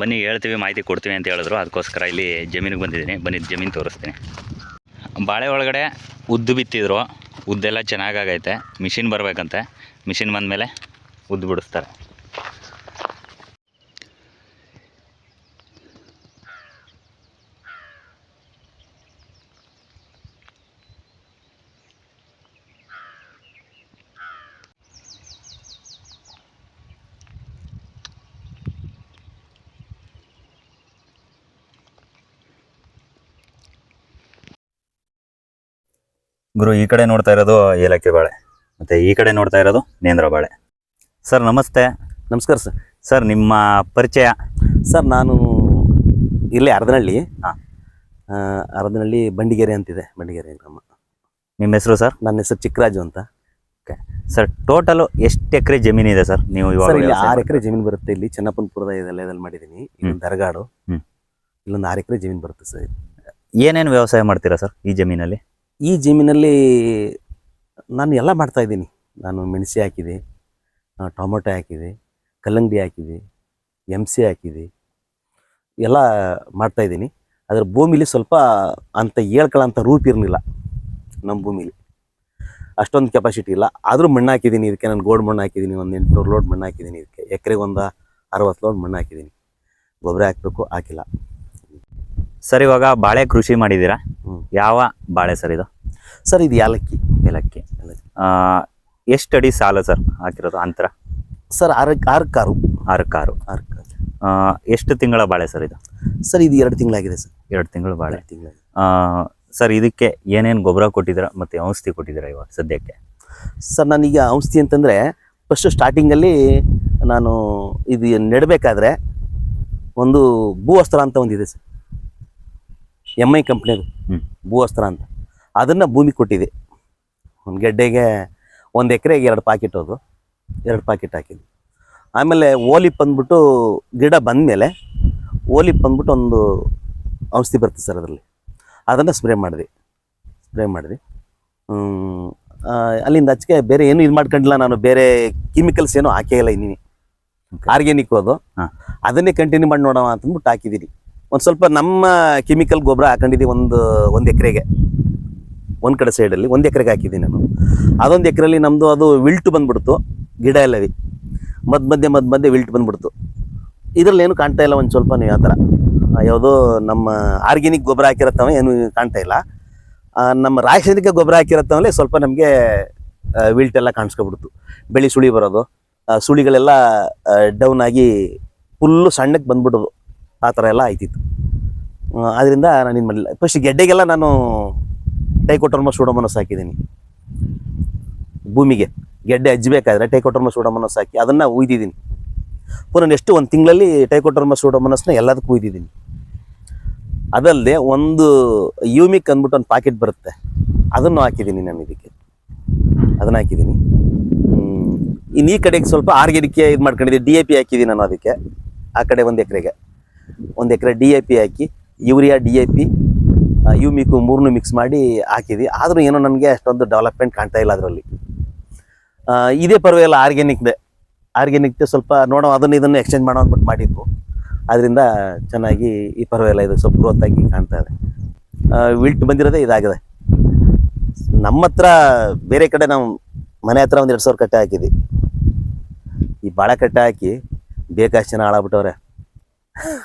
[SPEAKER 1] ಬನ್ನಿ ಹೇಳ್ತೀವಿ, ಮಾಹಿತಿ ಕೊಡ್ತೀವಿ ಅಂತ ಹೇಳಿದ್ರು. ಅದಕ್ಕೋಸ್ಕರ ಇಲ್ಲಿ ಜಮೀನಿಗೆ ಬಂದಿದ್ದೀನಿ. ಬನ್ನಿ ಜಮೀನು ತೋರಿಸ್ತೀನಿ. ಬಾಳೆ ಒಳಗಡೆ ಉದ್ದು ಬಿತ್ತಿದ್ರು. ಉದ್ದೆಲ್ಲ ಚೆನ್ನಾಗೈತೆ. ಮಿಷಿನ್ ಬರಬೇಕಂತೆ. ಮಿಷಿನ್ ಬಂದಮೇಲೆ ಉದ್ದು ಬಿಡಿಸ್ತಾರೆ. ಗುರು, ಈ ಕಡೆ ನೋಡ್ತಾ ಇರೋದು ಏಲಕ್ಕಿ ಬಾಳೆ, ಮತ್ತು ಈ ಕಡೆ ನೋಡ್ತಾ ಇರೋದು ನೇಂದ್ರ ಬಾಳೆ. ಸರ್ ನಮಸ್ತೆ.
[SPEAKER 2] ನಮಸ್ಕಾರ ಸರ್.
[SPEAKER 1] ಸರ್ ನಿಮ್ಮ ಪರಿಚಯ?
[SPEAKER 2] ಸರ್ ನಾನು ಇಲ್ಲೇ ಅರದನಹಳ್ಳಿ.
[SPEAKER 1] ಹಾಂ.
[SPEAKER 2] ಅರದನಹಳ್ಳಿ ಬಂಡಿಗೆರೆ ಅಂತಿದೆ, ಬಂಡಿಗೆರೆ ಗ್ರಾಮ.
[SPEAKER 1] ನಿಮ್ಮ ಹೆಸರು ಸರ್?
[SPEAKER 2] ನನ್ನ ಹೆಸರು ಚಿಕ್ಕರಾಜು ಅಂತ.
[SPEAKER 1] ಓಕೆ ಸರ್, ಟೋಟಲು ಎಷ್ಟು ಎಕರೆ ಜಮೀನಿದೆ ಸರ್ ನೀವು ಇವಾಗ?
[SPEAKER 2] ಸರ್ ಇಲ್ಲಿ 6 ಎಕರೆ ಜಮೀನು ಬರುತ್ತೆ. ಇಲ್ಲಿ ಚನ್ನಪ್ಪನಪುರದ ಇದೆಲ್ಲ ಮಾಡಿದ್ದೀನಿ. ಇಲ್ಲೊಂದು ದರಗಾಡು, ಇಲ್ಲೊಂದು 6 ಎಕರೆ ಜಮೀನು ಬರುತ್ತೆ ಸರ್.
[SPEAKER 1] ಏನೇನು ವ್ಯವಸಾಯ ಮಾಡ್ತೀರಾ ಸರ್ ಈ ಜಮೀನಲ್ಲಿ?
[SPEAKER 2] ಈ ಜಮೀನಲ್ಲಿ ನಾನು ಎಲ್ಲ ಮಾಡ್ತಾಯಿದ್ದೀನಿ. ನಾನು ಮೆಣಸೆ ಹಾಕಿದೆ, ಟೊಮೊಟೊ ಹಾಕಿದೆ, ಕಲ್ಲಂಗಡಿ ಹಾಕಿದೆ, MC ಹಾಕಿದೆ, ಎಲ್ಲ ಮಾಡ್ತಾಯಿದ್ದೀನಿ. ಅದರ ಭೂಮಿಲಿ ಸ್ವಲ್ಪ ಅಂತ ಹೇಳ್ಕೊಳ್ಳೋಂಥ ರೂಪ ಇರಲಿಲ್ಲ. ನಮ್ಮ ಭೂಮಿಲಿ ಅಷ್ಟೊಂದು ಕೆಪಾಸಿಟಿ ಇಲ್ಲ. ಆದರೂ ಮಣ್ಣು ಹಾಕಿದ್ದೀನಿ ಇದಕ್ಕೆ. ನಾನು ಗೋಡ್ ಮಣ್ಣು ಹಾಕಿದ್ದೀನಿ, ಒಂದು 800 ಲೋಡ್ ಮಣ್ಣು ಹಾಕಿದ್ದೀನಿ ಇದಕ್ಕೆ. ಎಕರೆಗೆ ಒಂದು 60 ಲೋಡ್ ಮಣ್ಣು ಹಾಕಿದ್ದೀನಿ. ಗೊಬ್ಬರ ಹಾಕಬೇಕು, ಹಾಕಿಲ್ಲ.
[SPEAKER 1] ಸರ್ ಇವಾಗ ಬಾಳೆ ಕೃಷಿ ಮಾಡಿದ್ದೀರಾ? ಯಾವ ಬಾಳೆ ಸರ್ ಇದು?
[SPEAKER 2] ಸರ್ ಇದು ಏಲಕ್ಕಿ.
[SPEAKER 1] ಏಲಕ್ಕಿ. ಎಷ್ಟು ಅಡಿ ಸಾಲ ಸರ್ ಹಾಕಿರೋದು ಅಂತರ?
[SPEAKER 2] Sir 6 car.
[SPEAKER 1] 6 ಕಾರು. ಎಷ್ಟು ತಿಂಗಳ ಬಾಳೆ ಸರ್ ಇದು?
[SPEAKER 2] ಸರ್ ಇದು 2 ತಿಂಗಳಾಗಿದೆ ಸರ್.
[SPEAKER 1] 2 ತಿಂಗಳು ಬಾಳೆ.
[SPEAKER 2] 2 ತಿಂಗಳಾಗಿದೆ.
[SPEAKER 1] ಸರ್ ಇದಕ್ಕೆ ಏನೇನು ಗೊಬ್ಬರ ಕೊಟ್ಟಿದ್ದೀರಾ ಮತ್ತು ಔಷಧಿ ಕೊಟ್ಟಿದ್ದೀರಾ ಇವಾಗ ಸದ್ಯಕ್ಕೆ?
[SPEAKER 2] ಸರ್ ನಾನೀಗ ಔಷಧಿ ಅಂತಂದರೆ ಫಸ್ಟು ಸ್ಟಾರ್ಟಿಂಗಲ್ಲಿ ನಾನು ಇದು ನೆಡಬೇಕಾದ್ರೆ ಒಂದು ಭೂವಸ್ತ್ರ ಅಂತ ಒಂದಿದೆ ಸರ್. MI ಕಂಪ್ನಿದು
[SPEAKER 1] ಹ್ಮ್.
[SPEAKER 2] ಭೂವಸ್ತ್ರ ಅಂತ, ಅದನ್ನು ಭೂಮಿ ಕೊಟ್ಟಿದೆ. ಒಂದು ಗೆಡ್ಡೆಗೆ 1 ಎಕರೆಗೆ 2 ಪಾಕೆಟ್, ಅದು 2 ಪಾಕೆಟ್ ಹಾಕಿದ್ವಿ. ಆಮೇಲೆ ಓಲಿಪ್ ಅಂದ್ಬಿಟ್ಟು ಗಿಡ ಬಂದಮೇಲೆ ಓಲಿಪ್ ಅಂದ್ಬಿಟ್ಟು ಒಂದು ಔಷಧಿ ಬರ್ತದೆ ಸರ್, ಅದರಲ್ಲಿ ಅದನ್ನು ಸ್ಪ್ರೇ ಮಾಡಿದ್ವಿ. ಅಲ್ಲಿಂದ ಆಚೆಗೆ ಬೇರೆ ಏನು ಇದು ಮಾಡ್ಕೊಂಡಿಲ್ಲ ನಾನು, ಬೇರೆ ಕೆಮಿಕಲ್ಸ್ ಏನೂ ಹಾಕೇ ಇಲ್ಲ. ಇನ್ನೀನಿ ಆರ್ಗ್ಯಾನಿಕ್ ಅದು,
[SPEAKER 1] ಹಾಂ.
[SPEAKER 2] ಅದನ್ನೇ ಕಂಟಿನ್ಯೂ ಮಾಡಿ ನೋಡೋಣ ಅಂತಂದ್ಬಿಟ್ಟು ಹಾಕಿದ್ದೀನಿ. ಒಂದು ಸ್ವಲ್ಪ ನಮ್ಮ ಕೆಮಿಕಲ್ ಗೊಬ್ಬರ ಹಾಕೊಂಡಿದ್ದೀವಿ. ಒಂದು ಎಕರೆಗೆ ಒಂದು ಕಡೆ ಸೈಡಲ್ಲಿ 1 ಎಕರೆಗೆ ಹಾಕಿದ್ದೀನಿ ನಾನು. ಅದೊಂದು ಎಕರೆಯಲ್ಲಿ ನಮ್ಮದು ಅದು ವಿಲ್ಟು ಬಂದ್ಬಿಡ್ತು, ಗಿಡ ಎಲ್ಲವೇ ಮಧ್ಯೆ ವಿಲ್ಟ್ ಬಂದ್ಬಿಡ್ತು. ಇದರಲ್ಲಿ ಏನು ಕಾಣ್ತಾ ಇಲ್ಲ ಒಂದು ಸ್ವಲ್ಪ ನೀವು ಆ ಥರ. ಯಾವುದೋ ನಮ್ಮ ಆರ್ಗ್ಯಾನಿಕ್ ಗೊಬ್ಬರ ಹಾಕಿರತ್ತವ ಏನು ಕಾಣ್ತಾ ಇಲ್ಲ. ನಮ್ಮ ರಾಸಾಯನಿಕ ಗೊಬ್ಬರ ಹಾಕಿರತ್ತವಲ್ಲೇ ಸ್ವಲ್ಪ ನಮಗೆ ವಿಲ್ಟ್ ಎಲ್ಲ ಕಾಣಿಸ್ಕೊಬಿಡ್ತು. ಬೆಳೆ ಸುಳಿ ಬರೋದು, ಸುಳಿಗಳೆಲ್ಲ ಡೌನ್ ಆಗಿ ಫುಲ್ಲು ಸಣ್ಣಕ್ಕೆ ಬಂದ್ಬಿಡೋದು, ಆ ಥರ ಎಲ್ಲ ಆಯ್ತಿತ್ತು. ಅದರಿಂದ ನಾನು ಏನು ಮಾಡಲಿಲ್ಲ. ಫಸ್ಟ್ ಗೆಡ್ಡೆಗೆಲ್ಲ ನಾನು ಟೈಕೋಟರ್ಮ ಸೂಡೋಮೋನಾಸ್ ಹಾಕಿದ್ದೀನಿ. ಭೂಮಿಗೆ ಗೆಡ್ಡೆ ಹಚ್ಚಬೇಕಾದ್ರೆ ಟೈಕೋಟರ್ಮ ಸೂಡೋಮೋನಾಸ್ ಹಾಕಿ ಅದನ್ನು ಉಯ್ದಿದ್ದೀನಿ. ಪುನಃ ನೆಕ್ಸ್ಟ್ 1 ತಿಂಗಳಲ್ಲಿ ಟೈಕೋಟರ್ಮ ಸೂಡೋಮೋನಾಸ್ನ ಎಲ್ಲದಕ್ಕೂ ಉಯ್ದಿದ್ದೀನಿ. ಅದಲ್ಲದೆ ಒಂದು ಯೂಮಿಕ್ ಅಂದ್ಬಿಟ್ಟು ಒಂದು ಪಾಕೆಟ್ ಬರುತ್ತೆ, ಅದನ್ನು ಹಾಕಿದ್ದೀನಿ ನಾನು ಇದಕ್ಕೆ, ಅದನ್ನು ಹಾಕಿದ್ದೀನಿ. ಇನ್ನು ಈ ಕಡೆಗೆ ಸ್ವಲ್ಪ ಆರ್ಗ್ಯಾನಿಕ್ ಇದು ಮಾಡ್ಕೊಂಡಿದ್ದೀನಿ. DAP ಹಾಕಿದ್ದೀನಿ ನಾನು ಅದಕ್ಕೆ. ಆ ಕಡೆ 1 ಎಕರೆಗೆ 1 ಎಕರೆ DAP ಹಾಕಿ, ಯೂರಿಯಾ DAP ಯೂಮಿಕ್ಕು 3 ಮಿಕ್ಸ್ ಮಾಡಿ ಹಾಕಿದ್ವಿ. ಆದರೂ ಏನೋ ನನಗೆ ಅಷ್ಟೊಂದು ಡೆವಲಪ್ಮೆಂಟ್ ಕಾಣ್ತಾ ಇಲ್ಲ ಅದರಲ್ಲಿ. ಇದೇ ಪರವಾಗಿಲ್ಲ, ಆರ್ಗ್ಯಾನಿಕ್ದೆ ಸ್ವಲ್ಪ ನೋಡೋ, ಇದನ್ನು ಎಕ್ಸ್ಚೇಂಜ್ ಮಾಡೋ ಅಂದ್ಬಿಟ್ಟು ಮಾಡಿದ್ವು. ಅದರಿಂದ ಚೆನ್ನಾಗಿ ಈ ಪರವಾಗಿಲ್ಲ, ಇದು ಸ್ವಲ್ಪ ಗ್ರೋತ್ ಆಗಿ ಕಾಣ್ತಾ ಇದೆ. ವಿಲ್ಟ್ ಬಂದಿರೋದೇ ಇದಾಗಿದೆ. ನಮ್ಮ ಹತ್ರ ಬೇರೆ ಕಡೆ ನಾವು ಮನೆ ಹತ್ರ 1-2 ಸಾವಿರ ಕಟ್ಟೆ ಹಾಕಿದ್ವಿ. ಈ ಬಾಳೆ ಕಟ್ಟೆ ಹಾಕಿ ಬೇಕಾಷ್ಟು ಜನ ಹಾಳಾಗ್ಬಿಟ್ಟವ್ರೆ.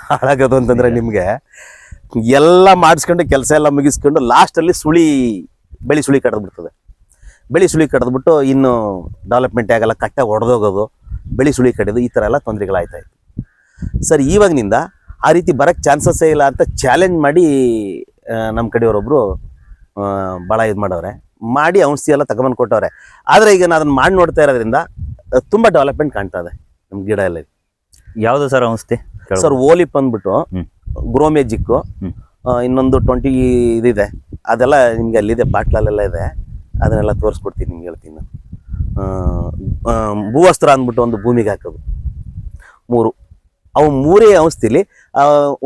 [SPEAKER 2] ಹಾಳಾಗೋದು ಅಂತಂದರೆ ನಿಮಗೆ ಎಲ್ಲ ಮಾಡಿಸ್ಕೊಂಡು ಕೆಲಸ ಎಲ್ಲ ಮುಗಿಸ್ಕೊಂಡು ಲಾಸ್ಟಲ್ಲಿ ಬೆಳೆ ಸುಳಿ ಕಡ್ದುಬಿಡ್ತದೆ. ಬೆಳೆ ಸುಳಿ ಕಡ್ದುಬಿಟ್ಟು ಇನ್ನು ಡೆವಲಪ್ಮೆಂಟ್ ಆಗಲ್ಲ, ಕಟ್ಟೆ ಒಡೆದೋಗೋದು, ಬೆಳೆ ಸುಳಿ ಕಡಿಯೋದು, ಈ ಥರ ಎಲ್ಲ ತೊಂದರೆಗಳಾಯ್ತಾಯಿತ್ತು. ಸರ್ ಇವಾಗಿನಿಂದ ಆ ರೀತಿ ಬರೋಕ್ಕೆ ಚಾನ್ಸಸ್ಸೇ ಇಲ್ಲ ಅಂತ ಚಾಲೆಂಜ್ ಮಾಡಿ ನಮ್ಮ ಕಡೆಯವರೊಬ್ಬರು ಭಾಳ ಇದು ಮಾಡವ್ರೆ, ಮಾಡಿ ಔಷಧಿ ಎಲ್ಲ ತಗೊಂಬಂದು ಕೊಟ್ಟವ್ರೆ. ಆದರೆ ಈಗ ನಾನು ಅದನ್ನು ಮಾಡಿ ನೋಡ್ತಾ ಇರೋದ್ರಿಂದ ತುಂಬ ಡೆವಲಪ್ಮೆಂಟ್ ಕಾಣ್ತಾ ಇದೆ ನಮ್ಮ ಗಿಡ ಎಲ್ಲ.
[SPEAKER 1] ಯಾವುದು ಸರ್ ಔಷಧಿ?
[SPEAKER 2] ಸರ್ ಓಲಿಪ್ ಅಂದ್ಬಿಟ್ಟು, ಗ್ರೋಮೇಜಿಕ್ಕು, ಇನ್ನೊಂದು 20 ಇದಿದೆ, ಅದೆಲ್ಲ ನಿಮಗೆ ಅಲ್ಲಿದೆ, ಬಾಟ್ಲಲ್ಲೆಲ್ಲ ಇದೆ, ಅದನ್ನೆಲ್ಲ ತೋರಿಸ್ಕೊಡ್ತೀನಿ ನಿಮ್ಗೆ, ಹೇಳ್ತೀನಿ ನಾನು. ಭೂವಸ್ತ್ರ ಅಂದ್ಬಿಟ್ಟು ಒಂದು ಭೂಮಿಗೆ ಹಾಕೋದು 3, ಅವು 3 ಔಷಧಿಲಿ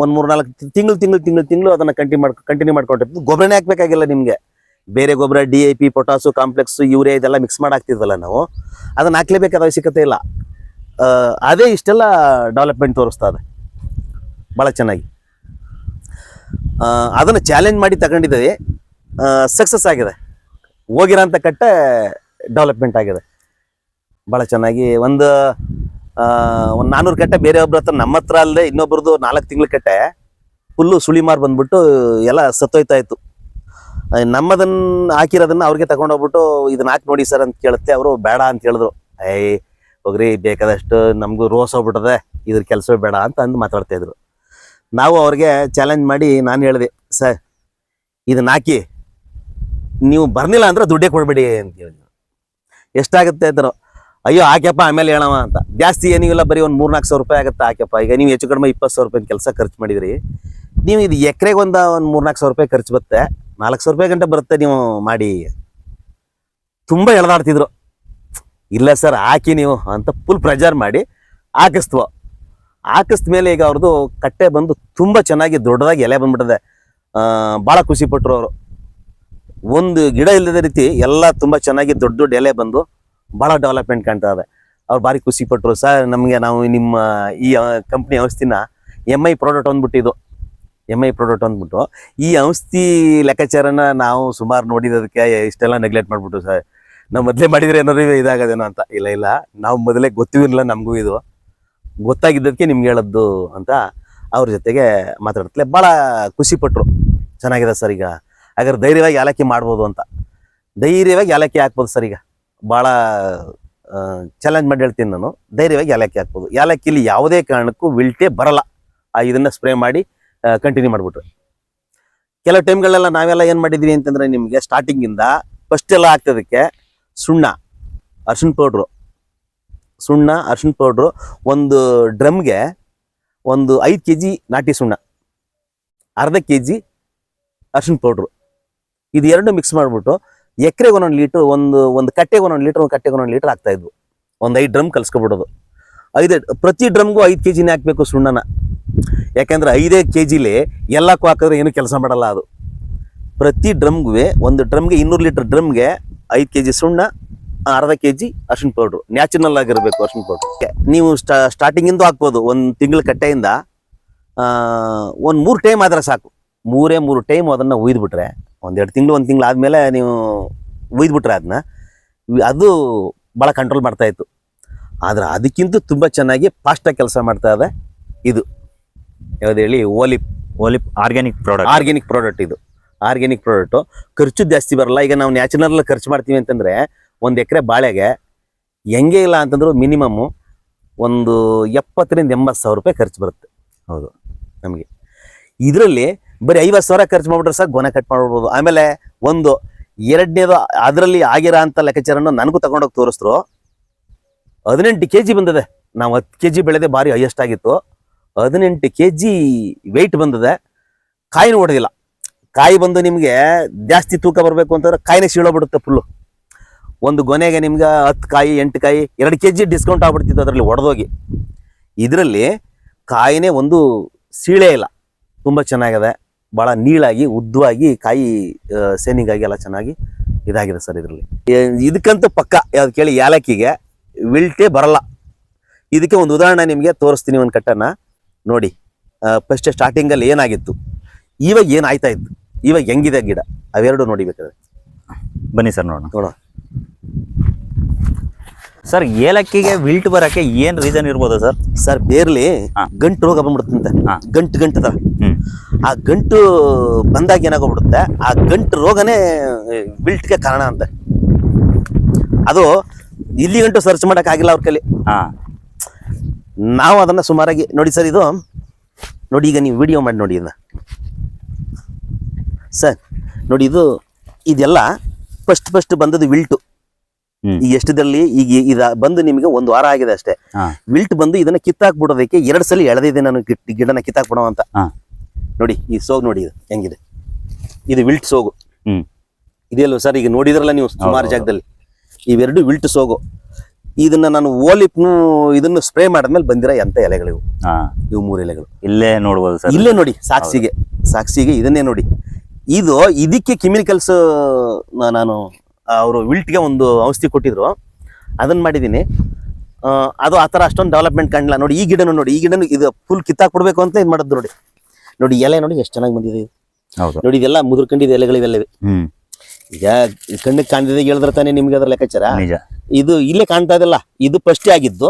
[SPEAKER 2] ಒಂದು 3-4 ತಿಂಗಳು ಅದನ್ನು ಕಂಟಿನ್ಯೂ ಮಾಡ್ಕೊಂಡಿರ್ತೀವಿ. ಗೊಬ್ಬರನೇ ಹಾಕಬೇಕಾಗಿಲ್ಲ ನಿಮಗೆ, ಬೇರೆ ಗೊಬ್ಬರ DAP, ಪೊಟಾಸು, ಕಾಂಪ್ಲೆಕ್ಸ್, ಯೂರಿಯಾ ಇದೆಲ್ಲ ಮಿಕ್ಸ್ ಮಾಡಿ ಹಾಕ್ತಿದ್ವಲ್ಲ ನಾವು, ಅದನ್ನು ಹಾಕ್ಲೇಬೇಕಾದ ಅವಶ್ಯಕತೆ ಇಲ್ಲ. ಅದೇ ಇಷ್ಟೆಲ್ಲ ಡೆವಲಪ್ಮೆಂಟ್ ತೋರಿಸ್ತಾ ಇದೆ ಭಾಳ ಚೆನ್ನಾಗಿ. ಅದನ್ನು ಚಾಲೆಂಜ್ ಮಾಡಿ ತಗೊಂಡಿದ್ದೀವಿ, ಸಕ್ಸಸ್ ಆಗಿದೆ. ಹೋಗಿರೋಂಥ ಕಟ್ಟೆ ಡೆವಲಪ್ಮೆಂಟ್ ಆಗಿದೆ ಭಾಳ ಚೆನ್ನಾಗಿ. ಒಂದು 400 ಕಟ್ಟೆ ಬೇರೆ ಒಬ್ಬರ ಹತ್ರ, ನಮ್ಮ ಹತ್ರ ಅಲ್ಲದೆ ಇನ್ನೊಬ್ರದ್ದು 4 ತಿಂಗಳ ಕಟ್ಟೆ ಫುಲ್ಲು ಸುಳಿಮಾರು ಬಂದ್ಬಿಟ್ಟು ಎಲ್ಲ ಸತ್ತೋಯ್ತಾ ಇತ್ತು. ನಮ್ಮದನ್ನು ಹಾಕಿರೋದನ್ನು ಅವ್ರಿಗೆ ತಗೊಂಡೋಗ್ಬಿಟ್ಟು ಇದನ್ನ ಹಾಕಿ ನೋಡಿ ಸರ್ ಅಂತ ಕೇಳುತ್ತೆ. ಅವರು ಬೇಡ ಅಂತ ಹೇಳಿದ್ರು. ಹೋಗ್ರಿ, ಬೇಕಾದಷ್ಟು ನಮಗೂ ರೋಸ್ ಹೋಗ್ಬಿಟ್ಟದೆ, ಇದ್ರ ಕೆಲಸವೇ ಬೇಡ ಅಂತ ಅಂದು ಮಾತಾಡ್ತಾಯಿದ್ರು. ನಾವು ಅವ್ರಿಗೆ ಚಾಲೆಂಜ್ ಮಾಡಿ ನಾನು ಹೇಳಿದೆ, ಸರ್ ಇದನ್ನ ಹಾಕಿ, ನೀವು ಬರ್ನಿಲ್ಲ ಅಂದ್ರೆ ದುಡ್ಡೇ ಕೊಡಬೇಡಿ ಅಂತ ಹೇಳಿದ್ರು. ಎಷ್ಟಾಗುತ್ತೆ ಅಂತಾರೋ, ಅಯ್ಯೋ ಹಾಕ್ಯಪ್ಪ ಆಮೇಲೆ ಹೇಳವ ಅಂತ. ಜಾಸ್ತಿ ಏನಿಲ್ಲ, ಬರೀ ಒಂದು 3-4 ಸಾವಿರ ರೂಪಾಯಿ ಆಗುತ್ತೆ ಹಾಕ್ಯಪ್ಪ. ಈಗ ನೀವು ಹೆಚ್ಚು ಕಡಿಮೆ 20 ಸಾವಿರ ರೂಪಾಯಿ ಕೆಲಸ ಖರ್ಚು ಮಾಡಿದ್ರಿ, ನೀವು ಇದು ಎಕರೆಗೆ ಒಂದು 3-4 ಸಾವಿರ ರೂಪಾಯಿ ಖರ್ಚು ಬರುತ್ತೆ, 4 ಸಾವಿರ ರೂಪಾಯಿ ಗಂಟೆ ಬರುತ್ತೆ, ನೀವು ಮಾಡಿ. ತುಂಬ ಎಳೆದಾಡ್ತಿದ್ರು. ಇಲ್ಲ ಸರ್ ಹಾಕಿ ನೀವು ಅಂತ ಫುಲ್ ಪ್ರೆಜರ್ ಮಾಡಿ ಹಾಕಿಸ್ದ ಮೇಲೆ ಈಗ ಅವ್ರದ್ದು ಕಟ್ಟೆ ಬಂದು ತುಂಬ ಚೆನ್ನಾಗಿ ದೊಡ್ಡದಾಗಿ ಎಲೆ ಬಂದ್ಬಿಟ್ಟಿದೆ. ಭಾಳ ಖುಷಿ ಪಟ್ಟರು ಅವರು. ಒಂದು ಗಿಡ ಇಲ್ಲದ ರೀತಿ ಎಲ್ಲ ತುಂಬ ಚೆನ್ನಾಗಿ ದೊಡ್ಡ ಎಲೆ ಬಂದು ಭಾಳ ಡೆವಲಪ್ಮೆಂಟ್ ಕಾಣ್ತಾ ಇದೆ. ಅವ್ರು ಭಾರಿ ಖುಷಿ ಪಟ್ಟರು. ಸರ್ ನಮಗೆ ನಾವು ನಿಮ್ಮ ಈ ಕಂಪ್ನಿ ಔಷಧಿನ MI ಪ್ರಾಡಕ್ಟ್ ಅಂದ್ಬಿಟ್ಟಿದ್ದು, MI ಪ್ರಾಡಕ್ಟ್ ಅಂದ್ಬಿಟ್ಟು ಈ ಔಷಧಿ ಲೆಕ್ಕಾಚಾರನ ನಾವು ಸುಮಾರು ನೋಡಿದದಕ್ಕೆ ಇಷ್ಟೆಲ್ಲ ನೆಗ್ಲೆಕ್ಟ್ ಮಾಡಿಬಿಟ್ಟು, ಸರ್ ನಾವು ಮೊದಲೇ ಮಾಡಿದರೆ ಏನಾದ್ರು ಇದಾಗೋದೇನೋ ಅಂತ. ಇಲ್ಲ, ನಾವು ಮೊದಲೇ ಗೊತ್ತಿರಲಿಲ್ಲ, ನಮಗೂ ಇದು ಗೊತ್ತಾಗಿದ್ದಕ್ಕೆ ನಿಮ್ಗೆ ಹೇಳದ್ದು ಅಂತ ಅವ್ರ ಜೊತೆಗೆ ಮಾತಾಡ್ತಲೇ ಭಾಳ ಖುಷಿಪಟ್ಟರು. ಚೆನ್ನಾಗಿದೆ ಸರ್, ಈಗ ಹಾಗಾದ್ರೆ ಧೈರ್ಯವಾಗಿ ಏಲಕ್ಕಿ ಮಾಡ್ಬೋದು ಅಂತ. ಧೈರ್ಯವಾಗಿ ಏಲಕ್ಕಿ ಹಾಕ್ಬೋದು ಸರ್. ಈಗ ಭಾಳ ಚಾಲೆಂಜ್ ಮಾಡಿ ಹೇಳ್ತೀನಿ ನಾನು, ಧೈರ್ಯವಾಗಿ ಏಲಕ್ಕಿ ಹಾಕ್ಬೋದು. ಏಲಕ್ಕಿಲಿ ಯಾವುದೇ ಕಾರಣಕ್ಕೂ ವಿಲ್ಟೇ ಬರಲ್ಲ. ಇದನ್ನು ಸ್ಪ್ರೇ ಮಾಡಿ ಕಂಟಿನ್ಯೂ ಮಾಡಿಬಿಟ್ರೆ. ಕೆಲವು ಟೈಮ್ಗಳೆಲ್ಲ ನಾವೆಲ್ಲ ಏನು ಮಾಡಿದ್ದೀವಿ ಅಂತಂದರೆ, ನಿಮಗೆ ಸ್ಟಾರ್ಟಿಂಗಿಂದ ಫಸ್ಟ್ ಎಲ್ಲ ಹಾಕ್ತದಕ್ಕೆ ಅರ್ಶಿಣ ಪೌಡ್ರು ಒಂದು ಡ್ರಮ್ಗೆ ಒಂದು 5 kg ನಾಟಿ ಸುಣ್ಣ, ಅರ್ಧ kg ಅರ್ಶಿಣ ಪೌಡ್ರು, ಇದು ಎರಡು ಮಿಕ್ಸ್ ಮಾಡಿಬಿಟ್ಟು ಎಕರೆಗೆ ಒಂದೊಂದು ಲೀಟ್ರ್, ಒಂದು ಕಟ್ಟೆಗೆ ಒಂದೊಂದು ಲೀಟ್ರ್, ಒಂದು ಕಟ್ಟೆಗೆ ಒಂದೊಂದು ಲೀಟ್ರ್ ಆಗ್ತಾ ಇದ್ವು. ಒಂದು 5 ಡ್ರಮ್ ಕಲ್ಸ್ಕೊಬಿಡೋದು. ಪ್ರತಿ ಡ್ರಮ್ಗೂ 5 kg ಹಾಕಬೇಕು ಸುಣ್ಣನ. ಯಾಕೆಂದ್ರೆ 5 kg ಎಲ್ಲಕ್ಕೂ ಹಾಕಿದ್ರೆ ಏನು ಕೆಲಸ ಮಾಡಲ್ಲ ಅದು. ಪ್ರತಿ ಡ್ರಮ್ಗೂ, ಒಂದು ಡ್ರಮ್ಗೆ 200 ಲೀಟ್ರ್ ಡ್ರಮ್ಗೆ 5 kg ಸುಣ್ಣ, ಅರ್ಧ kg ಅರ್ಶಿಣ ಪೌಡ್ರು, ನ್ಯಾಚುರಲ್ ಆಗಿರಬೇಕು ಅರ್ಶಿಣ ಪೌಡ್ರು. ನೀವು ಸ್ಟಾರ್ಟಿಂಗಿಂದ ಹಾಕ್ಬೋದು. ಒಂದು ತಿಂಗಳ ಕಟ್ಟೆಯಿಂದ ಒಂದು 3 ಟೈಮ್ ಆದ್ರೆ ಸಾಕು. 3 ಟೈಮ್ ಅದನ್ನು ಒಯ್ದುಬಿಟ್ರೆ, 1 ತಿಂಗಳು ಆದಮೇಲೆ ನೀವು ಒಯ್ದುಬಿಟ್ರೆ ಅದನ್ನ, ಅದು ಭಾಳ ಕಂಟ್ರೋಲ್ ಮಾಡ್ತಾಯಿತ್ತು. ಆದರೆ ಅದಕ್ಕಿಂತ ತುಂಬ ಚೆನ್ನಾಗಿ ಫಾಸ್ಟಾಗಿ ಕೆಲಸ ಮಾಡ್ತಾ ಇದೆ ಇದು. ಯಾವ್ದು ಹೇಳಿ? ಓಲಿಪ್
[SPEAKER 1] ಆರ್ಗ್ಯಾನಿಕ್
[SPEAKER 2] ಪ್ರಾಡಕ್ಟ್. ಇದು ಆರ್ಗ್ಯಾನಿಕ್ ಪ್ರಾಡಕ್ಟು. ಖರ್ಚು ಜಾಸ್ತಿ ಬರಲ್ಲ. ಈಗ ನಾವು ನ್ಯಾಚುರಲ್ ಖರ್ಚು ಮಾಡ್ತೀವಿ ಅಂತಂದರೆ 1 ಎಕರೆ ಬಾಳೆಗೆ ಹೆಂಗೆ ಇಲ್ಲ ಅಂತಂದ್ರು ಮಿನಿಮಮ್ಮು ಒಂದು 70,000 ರಿಂದ 80,000 ರೂಪಾಯಿ ಖರ್ಚು ಬರುತ್ತೆ.
[SPEAKER 1] ಹೌದು.
[SPEAKER 2] ನಮಗೆ ಇದರಲ್ಲಿ ಬರೀ 50,000 ಖರ್ಚು ಮಾಡಿಬಿಟ್ರೆ ಸಾಕು, ಗೊನೆ ಕಟ್ ಮಾಡ್ಬಿಡ್ಬೋದು. ಆಮೇಲೆ ಎರಡನೇದು ಅದರಲ್ಲಿ ಆಗಿರೋ ಅಂಥ ಲೆಕ್ಕಾಚಾರನ ನನಗೂ ತಗೊಂಡೋಗಿ ತೋರಿಸಿದ್ರು. 18 kg ಬಂದಿದೆ. ನಾವು 10 kg ಬೆಳೆದೆ ಭಾರಿ ಹೈಯೆಸ್ಟ್ ಆಗಿತ್ತು. 18 kg ವೆಯ್ಟ್ ಬಂದಿದೆ. ಕಾಯಿನೂ ಹೊಡೆದಿಲ್ಲ. ಕಾಯಿ ಬಂದು ನಿಮಗೆ ಜಾಸ್ತಿ ತೂಕ ಬರಬೇಕು ಅಂತಂದ್ರೆ ಕಾಯಿನೇ ಸೀಳೋಗ್ಬಿಡುತ್ತೆ ಫುಲ್ಲು. ಒಂದು ಗೊನೆಗೆ ನಿಮ್ಗೆ 10 ಕಾಯಿ 8 ಕಾಯಿ 2 kg ಡಿಸ್ಕೌಂಟ್ ಆಗ್ಬಿಡ್ತಿತ್ತು ಅದರಲ್ಲಿ ಹೊಡೆದೋಗಿ. ಇದರಲ್ಲಿ ಕಾಯಿನೇ ಒಂದು ಸೀಳೇ ಇಲ್ಲ. ತುಂಬ ಚೆನ್ನಾಗಿದೆ. ಭಾಳ ನೀಳಾಗಿ ಉದ್ದವಾಗಿ ಕಾಯಿ ಸೇನಿಂಗ್ ಆಗಿ ಎಲ್ಲ ಚೆನ್ನಾಗಿ ಇದಾಗಿದೆ ಸರ್ ಇದರಲ್ಲಿ. ಇದಕ್ಕಂತೂ ಪಕ್ಕ ಯಾವ್ದು ಕೇಳಿ, ಏಲಕ್ಕಿಗೆ ವಿಲ್ಟೇ ಬರಲ್ಲ. ಇದಕ್ಕೆ ಒಂದು ಉದಾಹರಣೆ ನಿಮಗೆ ತೋರಿಸ್ತೀನಿ. ಒಂದು ಕಟ್ಟನ್ನು ನೋಡಿ. ಫಸ್ಟ್ ಸ್ಟಾರ್ಟಿಂಗಲ್ಲಿ ಏನಾಗಿತ್ತು, ಇವಾಗ ಏನಾಯ್ತಾ ಇತ್ತು, ಇವಾಗ ಹೆಂಗಿದೆ ಗಿಡ, ಅವೆರಡು ನೋಡಿಬೇಕಾದ್ರೆ.
[SPEAKER 1] ಬನ್ನಿ ಸರ್ ನೋಡೋಣ.
[SPEAKER 2] ನೋಡೋ
[SPEAKER 1] ಸರ್, ಏಲಕ್ಕಿಗೆ ವಿಲ್ಟ್ ಬರಕ್ಕೆ ಏನ್ ರೀಸನ್ ಇರ್ಬೋದು ಸರ್?
[SPEAKER 2] ಸರ್, ಬೇರ್ಲಿ ಗಂಟು ರೋಗ ಬಂದ್ಬಿಡುತ್ತಂತೆ. ಗಂಟದ ಆ ಗಂಟು ಬಂದಾಗ ಏನಾಗೋಗ್ಬಿಡುತ್ತೆ, ಆ ಗಂಟು ರೋಗನೇ ವಿಲ್ಟ್ಗೆ ಕಾರಣ ಅಂತ. ಅದು ಇಲ್ಲಿ ಗಂಟು ಸರ್ಚ್ ಮಾಡೋಕ್ಕಾಗಿಲ್ಲ ಅವ್ರ ಕೈಲಿ. ನಾವು ಅದನ್ನ ಸುಮಾರಾಗಿ ನೋಡಿ ಸರ್. ಇದು ನೋಡಿ, ಈಗ ನೀವು ವಿಡಿಯೋ ಮಾಡಿ ನೋಡಿ ಇದನ್ನ ಸರ್. ನೋಡಿ, ಇದೆಲ್ಲ ಫಸ್ಟ್ ಬಂದದ್ದು ವಿಲ್ಟು. ಈ ಎಷ್ಟದಲ್ಲಿ ಈಗ ಬಂದು ನಿಮಗೆ 1 ವಾರ ಆಗಿದೆ ಅಷ್ಟೇ. ವಿಲ್ಟ್ ಬಂದು ಇದನ್ನ ಕಿತ್ತಾಕ್ಬಿಡೋದಕ್ಕೆ 2 ಸಲ ಎಳೆದಿದೆ ನಾನು ಗಿಡನ ಕಿತ್ತಾಕ್ಬಿಡೋ ಅಂತ. ನೋಡಿ ಈ ಸೋಗು ನೋಡಿ, ಇದು ಹೆಂಗಿದೆ. ಇದು ವಿಲ್ಟ್ ಸೋಗು. ಇದೆಯಲ್ವ ಸರ್? ಈಗ ನೋಡಿದ್ರಲ್ಲ ನೀವು ಸುಮಾರು ಜಾಗದಲ್ಲಿ, ಇವೆರಡು ವಿಲ್ಟ್ ಸೋಗು. ಇದನ್ನ ನಾನು ಓಲಿಪ್ನು ಇದನ್ನು ಸ್ಪ್ರೇ ಮಾಡಿದ್ಮೇಲೆ ಬಂದಿರೋ ಎಂತ ಎಲೆಗಳಿವು. ಇವು 3 ಎಲೆಗಳು
[SPEAKER 1] ಇಲ್ಲೇ ನೋಡ್ಬೋದು ಸರ್.
[SPEAKER 2] ಇಲ್ಲೇ ನೋಡಿ, ಸಾಕ್ಷಿಗೆ ಇದನ್ನೇ ನೋಡಿ. ಇದಕ್ಕೆ ಕೆಮಿಕಲ್ಸ್ ನಾನು ಅವರು ವಿಲ್ಟ್ಗೆ ಒಂದು ಔಷಧಿ ಕೊಟ್ಟಿದ್ರು, ಅದನ್ನ ಮಾಡಿದ್ದೀನಿ. ಅದು ಆ ಥರ ಅಷ್ಟೊಂದು ಡೆವಲಪ್ಮೆಂಟ್ ಕಾಣಲ್ಲ. ನೋಡಿ ಈ ಗಿಡನು ನೋಡಿ, ಈ ಗಿಡನು ಇದು ಫುಲ್ ಕಿತ್ತಾಕ್ಬಿಡ್ಬೇಕು ಅಂತ ಇದು ಮಾಡೋದು. ನೋಡಿ ಎಲೆ ನೋಡಿ ಎಷ್ಟು ಚೆನ್ನಾಗಿ ಬಂದಿದೆ ಇದು. ನೋಡಿ ಇದೆಲ್ಲ ಮುದುರ್ಕೊಂಡಿದೆ ಎಲೆಗಳಿವೆಲ್ಲವೇ. ಈಗ ಕಣ್ಣಿಗೆ ಕಾಣ್ದಿದೆ ಹೇಳಿದ್ರೆ ತಾನೇ ನಿಮ್ಗೆ ಅದರ ಲೆಕ್ಕಾಚಾರ. ಇದು ಇಲ್ಲೇ ಕಾಣ್ತಾ ಇದೆಲ್ಲ. ಇದು ಫಸ್ಟೇ ಆಗಿದ್ದು.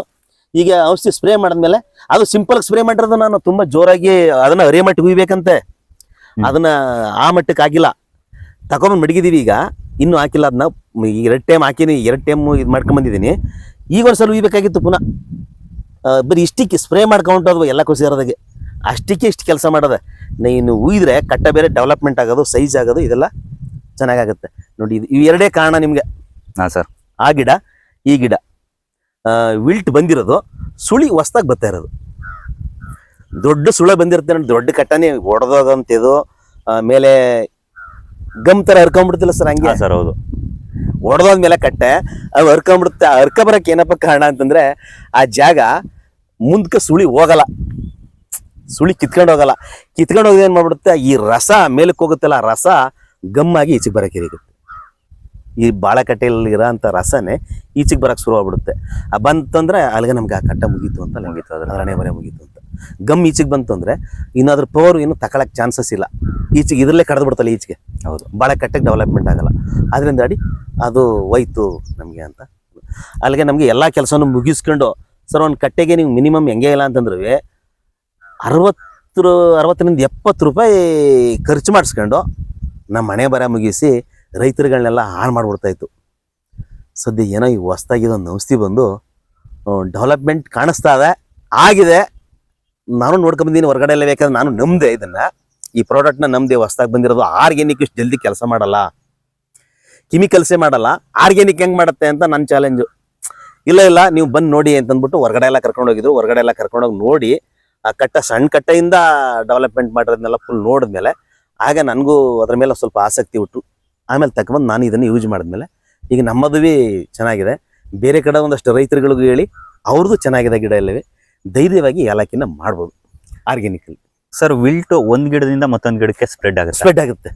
[SPEAKER 2] ಈಗ ಔಷಧಿ ಸ್ಪ್ರೇ ಮಾಡಿದ್ಮೇಲೆ ಅದು ಸಿಂಪಲ್ ಸ್ಪ್ರೇ ಮಾಡಿರೋದು. ನಾನು ತುಂಬಾ ಜೋರಾಗಿ ಅದನ್ನ ಅರೇ ಮಟ್ಟಿಗೆ ಹುಯ್ಬೇಕಂತೆ. ಅದನ್ನ ಆ ಮಟ್ಟಕ್ಕೆ ಆಗಿಲ್ಲ. ತಗೊಂಬಂದು ಮಡಗಿದೀವಿ. ಈಗ ಇನ್ನೂ ಹಾಕಿಲ್ಲ. ಅದನ್ನ 2 ಟೈಮ್ ಹಾಕಿನಿ, 2 ಟೈಮ್ ಇದು ಮಾಡ್ಕೊಂಡ್ ಬಂದಿದ್ದೀನಿ. ಈಗ ಒಂದ್ಸಲ ಹುಯ್ಬೇಕಾಗಿತ್ತು ಪುನಃ. ಬರೀ ಇಷ್ಟಕ್ಕೆ ಸ್ಪ್ರೇ ಮಾಡ್ಕೊಂಡೋದ್ವು ಎಲ್ಲ ಕುಸಿರೋದಾಗೆ. ಅಷ್ಟಕ್ಕೆ ಇಷ್ಟು ಕೆಲಸ ಮಾಡೋದೆ. ನೀನು ಹುಯ್ದ್ರೆ ಕಟ್ಟ ಬೇರೆ ಡೆವಲಪ್ಮೆಂಟ್ ಆಗೋದು, ಸೈಜ್ ಆಗೋದು, ಇದೆಲ್ಲ ಚೆನ್ನಾಗಾಗುತ್ತೆ. ನೋಡಿ ಇವು 2 ಕಾರಣ ನಿಮ್ಗೆ.
[SPEAKER 1] ಸರ್,
[SPEAKER 2] ಆ ಗಿಡ ಈ ಗಿಡ ವಿಲ್ಟ್ ಬಂದಿರೋದು ಸುಳಿ ಹೊಸ್ದಾಗಿ ಬರ್ತಾ ಇರೋದು. ದೊಡ್ಡ ಸುಳೆ ಬಂದಿರುತ್ತೆ ನೋಡಿ, ದೊಡ್ಡ ಕಟ್ಟನೆ ಹೊಡೆದೋಗಂತಿದು. ಆಮೇಲೆ ಗಮ್ ಥರ ಹರ್ಕೊಂಡ್ಬಿಡ್ತಿಲ್ಲ ಸರ್, ಹಂಗೆ
[SPEAKER 1] ಸರ್. ಹೌದು,
[SPEAKER 2] ಹೊಡೆದೋದ್ಮೇಲೆ ಕಟ್ಟೆ ಅದು ಹರ್ಕೊಂಡ್ಬಿಡುತ್ತೆ. ಹರ್ಕ ಬರಕ್ಕೆ ಏನಪ್ಪ ಕಾರಣ ಅಂತಂದ್ರೆ, ಆ ಜಾಗ ಮುಂದಕ್ಕೆ ಸುಳಿ ಹೋಗಲ್ಲ, ಸುಳಿ ಕಿತ್ಕೊಂಡು ಹೋಗಲ್ಲ. ಕಿತ್ಕೊಂಡು ಹೋಗೋದು ಏನು ಮಾಡ್ಬಿಡುತ್ತೆ, ಈ ರಸ ಮೇಲಕ್ಕೆ ಹೋಗುತ್ತಲ್ಲ, ಆ ರಸ ಗಮ್ಮಾಗಿ ಈಚೆಗೆ ಬರಕ್ಕೆ ಇರುತ್ತೆ. ಈ ಬಾಳೆಕಟ್ಟೆಯಲ್ಲಿ ಇರೋ ಅಂಥ ರಸನೇ ಈಚೆಗೆ ಬರಕ್ಕೆ ಶುರು ಆಗ್ಬಿಡುತ್ತೆ. ಬಂತಂದ್ರೆ ಅಲ್ಲಿಗೆ ನಮ್ಗೆ ಆ ಕಟ್ಟ ಮುಗೀತು ಅಂತ, ಅದರ ಹಣೆ ಬರೆ ಮುಗೀತು ಅಂತ. ಗಮ್ ಈಚೆಗೆ ಬಂತು ಅಂದರೆ ಇನ್ನಾದ್ರೂ ಪವರ್ ಏನು ತಗೊಳಕ್ಕೆ ಚಾನ್ಸಸ್ ಇಲ್ಲ. ಈಚೆಗೆ ಇದರಲ್ಲೇ ಕಡ್ದು ಬಿಡ್ತಲ್ಲ ಈಚೆಗೆ. ಹೌದು, ಬಾಳೆಕಟ್ಟೆಗೆ ಡೆವಲಪ್ಮೆಂಟ್ ಆಗಲ್ಲ. ಅದರಿಂದ ಅಡಿ ಅದು ಹೋಯ್ತು ನಮಗೆ ಅಂತ. ಅಲ್ಲಿಗೆ ನಮಗೆ ಎಲ್ಲ ಕೆಲಸನೂ ಮುಗಿಸ್ಕೊಂಡು, ಸರ್ ಒಂದು ಕಟ್ಟೆಗೆ ನೀವು ಮಿನಿಮಮ್ ಹೆಂಗೆ ಇಲ್ಲ ಅಂತಂದ್ರೆ 60 ರಿಂದ 70 ರೂಪಾಯಿ ಖರ್ಚು ಮಾಡಿಸ್ಕೊಂಡು ನಮ್ಮ ಮನೆ ಬರ ಮುಗಿಸಿ ರೈತರುಗಳನ್ನೆಲ್ಲ ಹಾಳು ಮಾಡಿಬಿಡ್ತಾಯಿತ್ತು. ಸದ್ಯ ಏನೋ ಈಗ ಹೊಸ್ದಾಗಿದೊಂದು ಔಷಧಿ ಬಂದು ಡೆವಲಪ್ಮೆಂಟ್ ಕಾಣಿಸ್ತಾ ಆಗಿದೆ. ನಾನು ನೋಡ್ಕೊಂಬಂದಿನಿ ಹೊರಗಡೆ ಎಲ್ಲ. ಬೇಕಾದ್ರೆ ನಾನು ನಂಬಿದೆ ಇದನ್ನು, ಈ ಪ್ರಾಡಕ್ಟ್ನ ನಂಬಿದೆ. ಹೊಸ್ದಾಗಿ ಬಂದಿರೋದು ಆರ್ಗ್ಯಾನಿಕ್ ಇಷ್ಟು ಜಲ್ದಿ ಕೆಲಸ ಮಾಡಲ್ಲ, ಕೆಮಿಕಲ್ಸೇ ಮಾಡಲ್ಲ. ಆರ್ಗ್ಯಾನಿಕ್ ಹೆಂಗೆ ಮಾಡುತ್ತೆ ಅಂತ ನನ್ನ ಚಾಲೆಂಜು. ಇಲ್ಲ ನೀವು ಬಂದು ನೋಡಿ ಅಂತಂದ್ಬಿಟ್ಟು ಹೊರಗಡೆ ಎಲ್ಲ ಕರ್ಕೊಂಡೋಗಿದ್ರು. ಹೊರಗಡೆ ಎಲ್ಲ ಕರ್ಕೊಂಡೋಗಿ ನೋಡಿ, ಆ ಕಟ್ಟ ಸಣ್ಣ ಕಟ್ಟೆಯಿಂದ ಡೆವಲಪ್ಮೆಂಟ್ ಮಾಡಿರೋದನ್ನೆಲ್ಲ ಫುಲ್ ನೋಡಿದ್ಮೇಲೆ ಆಗ ನನಗೂ ಅದ್ರ ಮೇಲೆ ಸ್ವಲ್ಪ ಆಸಕ್ತಿ ಹುಟ್ಟು ಆಮೇಲೆ ತಗೊಂಬಂದು ನಾನು ಇದನ್ನು ಯೂಸ್ ಮಾಡಿದ್ಮೇಲೆ ಈಗ ನಮ್ಮದುವೇ ಚೆನ್ನಾಗಿದೆ. ಬೇರೆ ಕಡೆ ಒಂದಷ್ಟು ರೈತರುಗಳಿಗೂ ಹೇಳಿ ಅವ್ರದ್ದು ಚೆನ್ನಾಗಿದೆ ಗಿಡ ಎಲ್ಲವೇ, ಧೈರ್ಯವಾಗಿ ಏಲಕ್ಕಿನ ಮಾಡ್ಬೋದು ಆರ್ಗ್ಯಾನಿಕಲ್ಲಿ.
[SPEAKER 1] ಸರ್ ವಿಲ್ಟ್ ಒಂದ್ ಗಿಡದಿಂದ ಮತ್ತೊಂದ್ ಗಿಡಕ್ಕೆ ಸ್ಪ್ರೆಡ್ ಆಗುತ್ತೆ.
[SPEAKER 2] ಸ್ಪ್ರೆಡ್ ಆಗುತ್ತೆ.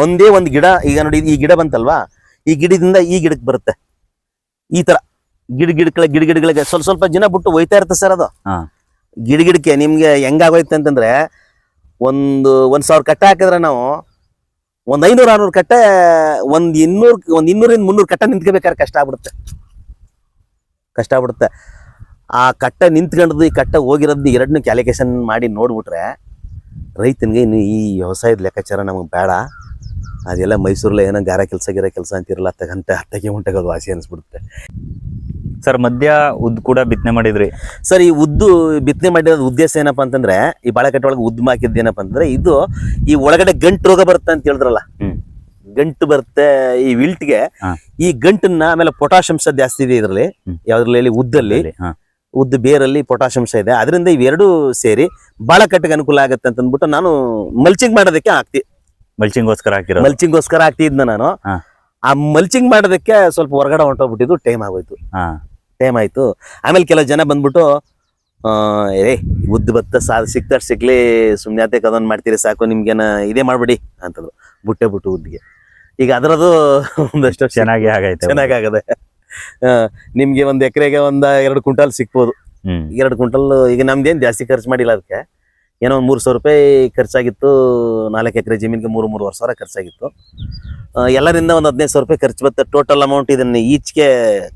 [SPEAKER 2] ಒಂದೇ ಒಂದು ಗಿಡ, ಈಗ ನೋಡಿ ಈ ಗಿಡ ಬಂತಲ್ವಾ, ಈ ಗಿಡದಿಂದ ಈ ಗಿಡಕ್ಕೆ ಬರುತ್ತೆ. ಈ ತರ ಗಿಡಗಳಿಗೆ ಸ್ವಲ್ಪ ಜನ ಬಿಟ್ಟು ಹೋಯ್ತಾ ಇರುತ್ತೆ ಸರ್. ಅದು ಗಿಡಕ್ಕೆ ನಿಮ್ಗೆ ಹೆಂಗಾಗೋಯ್ತು ಅಂತಂದ್ರೆ, ಒಂದು 1000 ಕಟ್ಟೆ ಹಾಕಿದ್ರೆ ನಾವು ಒಂದು 500-600 ಕಟ್ಟೆ, ಒಂದು 200-300 ಕಟ್ಟೆ ನಿಂತ್ಕೋಬೇಕಾದ್ರೆ ಕಷ್ಟ ಆಗ್ಬಿಡುತ್ತೆ. ಆ ಕಟ್ಟೆ ನಿಂತ್ಕೊಂಡದ್ದು ಈ ಕಟ್ಟೆ ಹೋಗಿರೋದು ಎರಡನ್ನೂ ಕ್ಯಾಲ್ಕುಲೇಷನ್ ಮಾಡಿ ನೋಡ್ಬಿಟ್ರೆ ರೈತನಿಗೆ ಇನ್ನು ಈ ವ್ಯವಸಾಯದ ಲೆಕ್ಕಾಚಾರ ನಮಗೆ ಬೇಡ. ಅದೆಲ್ಲ ಮೈಸೂರಲ್ಲೇ ಏನೋ ಗಾರ ಕೆಲಸ ಅಂತಿರಲ್ಲ, ಹತ್ತಗೆ ಉಂಟಾಗೋದು ವಾಸಿ ಅನಿಸ್ಬಿಡುತ್ತೆ.
[SPEAKER 1] ಸರ್ ಮಧ್ಯ ಉದ್ದು ಕೂಡ ಬಿತ್ತನೆ ಮಾಡಿದ್ರಿ
[SPEAKER 2] ಸರ್. ಈ ಉದ್ದು ಬಿತ್ತನೆ ಮಾಡಿರೋದು ಉದ್ದೇಶ ಏನಪ್ಪಾ ಅಂತಂದ್ರೆ, ಈ ಬಾಳೆಕಟ್ಟೆ ಒಳಗೆ ಉದ್ದು ಹಾಕಿದ್ದು ಏನಪ್ಪಾ ಅಂತಂದ್ರೆ, ಇದು ಈ ಒಳಗಡೆ ಗಂಟು ರೋಗ ಬರುತ್ತೆ ಅಂತ ಹೇಳಿದ್ರಲ್ಲ, ಗಂಟು ಬರುತ್ತೆ ಈ ವಿಲ್ಟ್ಗೆ. ಈ ಗಂಟನ್ನ ಆಮೇಲೆ ಪೊಟ್ಯಾಷ್ ಅಂಶ ಜಾಸ್ತಿ ಇದೆ ಇದರಲ್ಲಿ, ಯಾವ್ದ್ರಲ್ಲಿ ಉದ್ದಲ್ಲಿ, ಉದ್ದು ಬೇರಲ್ಲಿ ಪೊಟ್ಯಾಷ್ ಅಂಶ ಇದೆ. ಅದರಿಂದ ಇವೆರಡು ಸೇರಿ ಬಾಳೆಕಟ್ಟೆಗೆ ಅನುಕೂಲ ಆಗುತ್ತೆ ಅಂತ ಅಂದ್ಬಿಟ್ಟು ನಾನು ಮಲ್ಚಿಂಗ್ ಮಾಡೋದಕ್ಕೆ ಮಲ್ಚಿಂಗೋಸ್ಕರ ಹಾಕ್ತಿದ್ನ ನಾನು. ಆ ಮಲ್ಚಿಂಗ್ ಮಾಡೋದಕ್ಕೆ ಸ್ವಲ್ಪ ಹೊರಗಡೆ ಹೊಂಟೋಗ್ಬಿಟ್ಟಿದ್ದು, ಟೈಮ್ ಆಯ್ತು. ಆಮೇಲೆ ಕೆಲವು ಜನ ಬಂದ್ಬಿಟ್ಟು ಉದ್ದು ಭತ್ತ ಸಿಕ್ಲಿ, ಸುಮ್ನೆ ಅದಕ್ಕೆ ಅದನ್ನ ಮಾಡ್ತೀರಿ ಸಾಕು, ನಿಮ್ಗೇನ ಇದೇ ಮಾಡ್ಬಿಡಿ ಅಂತಂದ್ರು. ಬಿಟ್ಟು ಉದ್ದಿಗೆ ಈಗ ಅದರದು ಒಂದಷ್ಟು ಚೆನ್ನಾಗದೆ. ನಿಮ್ಗೆ ಒಂದ್ ಎಕರೆಗೆ 2 ಕ್ವಿಂಟಲ್ ಸಿಕ್ಬೋದು. 2 ಕ್ವಿಂಟಲ್. ಈಗ ನಮ್ದೇನ್ ಜಾಸ್ತಿ ಖರ್ಚು ಮಾಡಿಲ್ಲ, ಅದಕ್ಕೆ ಏನೋ 300 ರೂಪಾಯಿ ಖರ್ಚಾಗಿತ್ತು. 4 ಎಕರೆ ಜಮೀನಿಗೆ 3-3.5 ಸಾವಿರ ಖರ್ಚಾಗಿತ್ತು. ಎಲ್ಲರಿಂದ ಒಂದು 1500 ರೂಪಾಯಿ ಖರ್ಚು ಬರುತ್ತೆ. ಟೋಟಲ್ ಅಮೌಂಟ್ ಇದನ್ನ ಈಚೆಗೆ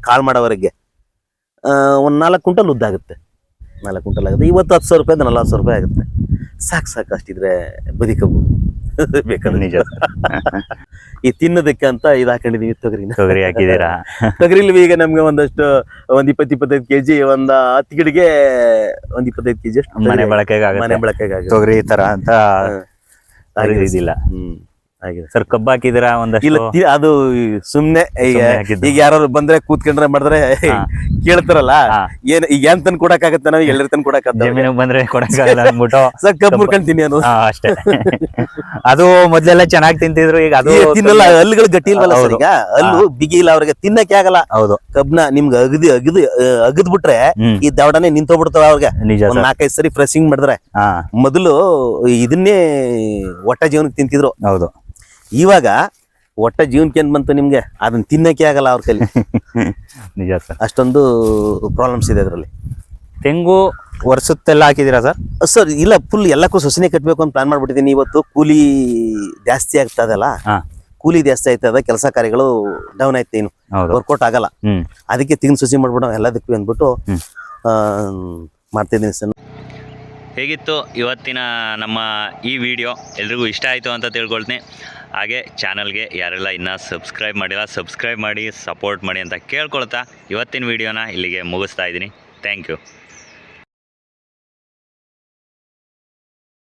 [SPEAKER 2] ಕಾಳು ಮಾಡೋವರೆಗೆ ಒಂದು 4 ಕ್ವಿಂಟಲ್ ಉದ್ದಾಗುತ್ತೆ. 4 ಕ್ವಿಂಟಲ್ ಆಗುತ್ತೆ. ಇವತ್ತು 10,000 ರೂಪಾಯಿ 40,000 ರೂಪಾಯಿ ಆಗುತ್ತೆ. ಸಾಕು ಅಷ್ಟಿದ್ರೆ ಬದುಕವು ಬೇಕಾದ್ರೆ.
[SPEAKER 1] ನಿಜ.
[SPEAKER 2] ಈ ತಿನ್ನೋದಕ್ಕೆ ಅಂತ ಇದು ಹಾಕೊಂಡಿದೀವಿ,
[SPEAKER 1] ತೊಗರಿ ಹಾಕಿದೀರಾ?
[SPEAKER 2] ತೊಗರಿಲಿ ಈಗ ನಮ್ಗೆ ಒಂದಷ್ಟು 20-25 ಕೆಜಿ, ಒಂದು 10 ಗಿಡಗೆ 25 ಕೆಜಿ ಅಷ್ಟು
[SPEAKER 1] ಮನೆ ಬಳಕೆಗೆ ತೊಗರಿ ತರ ಅಂತ ಇದಿಲ್ಲ.
[SPEAKER 2] ಆಗಿದೆ
[SPEAKER 1] ಸರ್. ಕಬ್ಬು ಹಾಕಿದಿರಾ?
[SPEAKER 2] ಇಲ್ಲ, ಅದು ಸುಮ್ನೆ. ಈಗ ಯಾರು ಬಂದ್ರೆ ಕೂತ್ಕೊಂಡ್ರೆ ಮಾಡಿದ್ರೆ ಕೇಳ್ತಾರಲ್ಲ, ಈಗ ಏನ್ ತಂದು ಕೊಡಕ್ಕಾಗತ್ತೆ, ನಾವು ಎಲ್ಲರ ತಂದು ಕೊಡಕ್ಕಾಗತ್ತೆ,
[SPEAKER 1] ಬಂದ್ರೆ ಕೊಡಕ್ಕಾಗಲ್ಲ ಅಂದ್ಬಿಟ್ಟು
[SPEAKER 2] ಸರ್ ಕಬ್ಬು ಮುರ್ಕೊಂತೀನಿ ಅನ್ನೋದು
[SPEAKER 1] ಅಷ್ಟೇ. ಅದು ಮೊದ್ಲೆಲ್ಲ ಚೆನ್ನಾಗಿ ತಿಂತಿದ್ರು, ಈಗ ಅದು
[SPEAKER 2] ತಿನ್ನಲ್ಲ. ಹಲ್ಲುಗಳು ಗಟ್ಟಿ ಇಲ್ವಲ್ಲ ಸರ್, ಈಗ ಹಲ್ಲು ಬಿಗಿ ಇಲ್ಲ, ಅವ್ರಿಗೆ ತಿನ್ನಕ್ಕೆ ಆಗಲ್ಲ.
[SPEAKER 1] ಹೌದು.
[SPEAKER 2] ಕಬ್ನ ನಿಮ್ಗೆ ಅಗದ್ ಬಿಟ್ರೆ ಈ ದವಡನೆ ನಿಂತೋಗ್ಬಿಡ್ತಾವ ಅವ್ರಿಗೆ. 4-5 ಸರಿ ಫ್ರೆಶಿಂಗ್ ಮಾಡಿದ್ರೆ. ಮೊದಲು ಇದನ್ನೇ ಒಟ್ಟ ಜೀವನಕ್ಕೆ ತಿಂತಿದ್ರು.
[SPEAKER 1] ಹೌದು.
[SPEAKER 2] ಇವಾಗ ಒಟ್ಟ ಜೀವನಕ್ಕೆ ಏನ್ ಬಂತು ನಿಮ್ಗೆ, ಅದನ್ನ ತಿನ್ನಕ್ಕೆ ಆಗಲ್ಲ ಅವ್ರ ಕೈಲಿ.
[SPEAKER 1] ನಿಜ ಸರ್.
[SPEAKER 2] ಅಷ್ಟೊಂದು ಪ್ರಾಬ್ಲಮ್ಸ್ ಇದೆ ಅದರಲ್ಲಿ.
[SPEAKER 1] ತೆಂಗು ವರ್ಷತ್ತೆಲ್ಲ ಹಾಕಿದಿರಾ ಸರ್?
[SPEAKER 2] ಸರ್ ಇಲ್ಲ, ಫುಲ್ ಎಲ್ಲಕ್ಕೂ ಸೊಸನೆ ಕಟ್ಟಬೇಕು ಅಂತ ಪ್ಲಾನ್ ಮಾಡ್ಬಿಟ್ಟಿದ್ದೀನಿ. ಇವತ್ತು ಕೂಲಿ ಜಾಸ್ತಿ ಆಗ್ತದಲ್ಲ, ಕೂಲಿ ಜಾಸ್ತಿ ಆಯ್ತದ, ಕೆಲಸ ಕಾರ್ಯಗಳು ಡೌನ್ ಆಯ್ತು, ಇನ್ನು ವರ್ಕೌಟ್ ಆಗಲ್ಲ. ಅದಕ್ಕೆ ತಿಂಗ್ ಸೊಸಿ ಮಾಡ್ಬಿಡೋ ಎಲ್ಲದಕ್ಕೂ ಅಂದ್ಬಿಟ್ಟು ಮಾಡ್ತಿದ್ದೀನಿ ಸರ್.
[SPEAKER 1] ಹೇಗಿತ್ತು ಇವತ್ತಿನ ನಮ್ಮ ಈ ವಿಡಿಯೋ? ಎಲ್ರಿಗೂ ಇಷ್ಟ ಆಯಿತು ಅಂತ ತಿಳ್ಕೊಳ್ತೀನಿ. ಹಾಗೆ ಚಾನಲ್ಗೆ ಯಾರೆಲ್ಲ ಇನ್ನೂ ಸಬ್ಸ್ಕ್ರೈಬ್ ಮಾಡಿಲ್ಲ, ಸಬ್ಸ್ಕ್ರೈಬ್ ಮಾಡಿ, ಸಪೋರ್ಟ್ ಮಾಡಿ ಅಂತ ಕೇಳ್ಕೊಳ್ತಾ ಇವತ್ತಿನ ವಿಡಿಯೋನ ಇಲ್ಲಿಗೆ ಮುಗಿಸ್ತಾ ಇದ್ದೀನಿ. Thank you.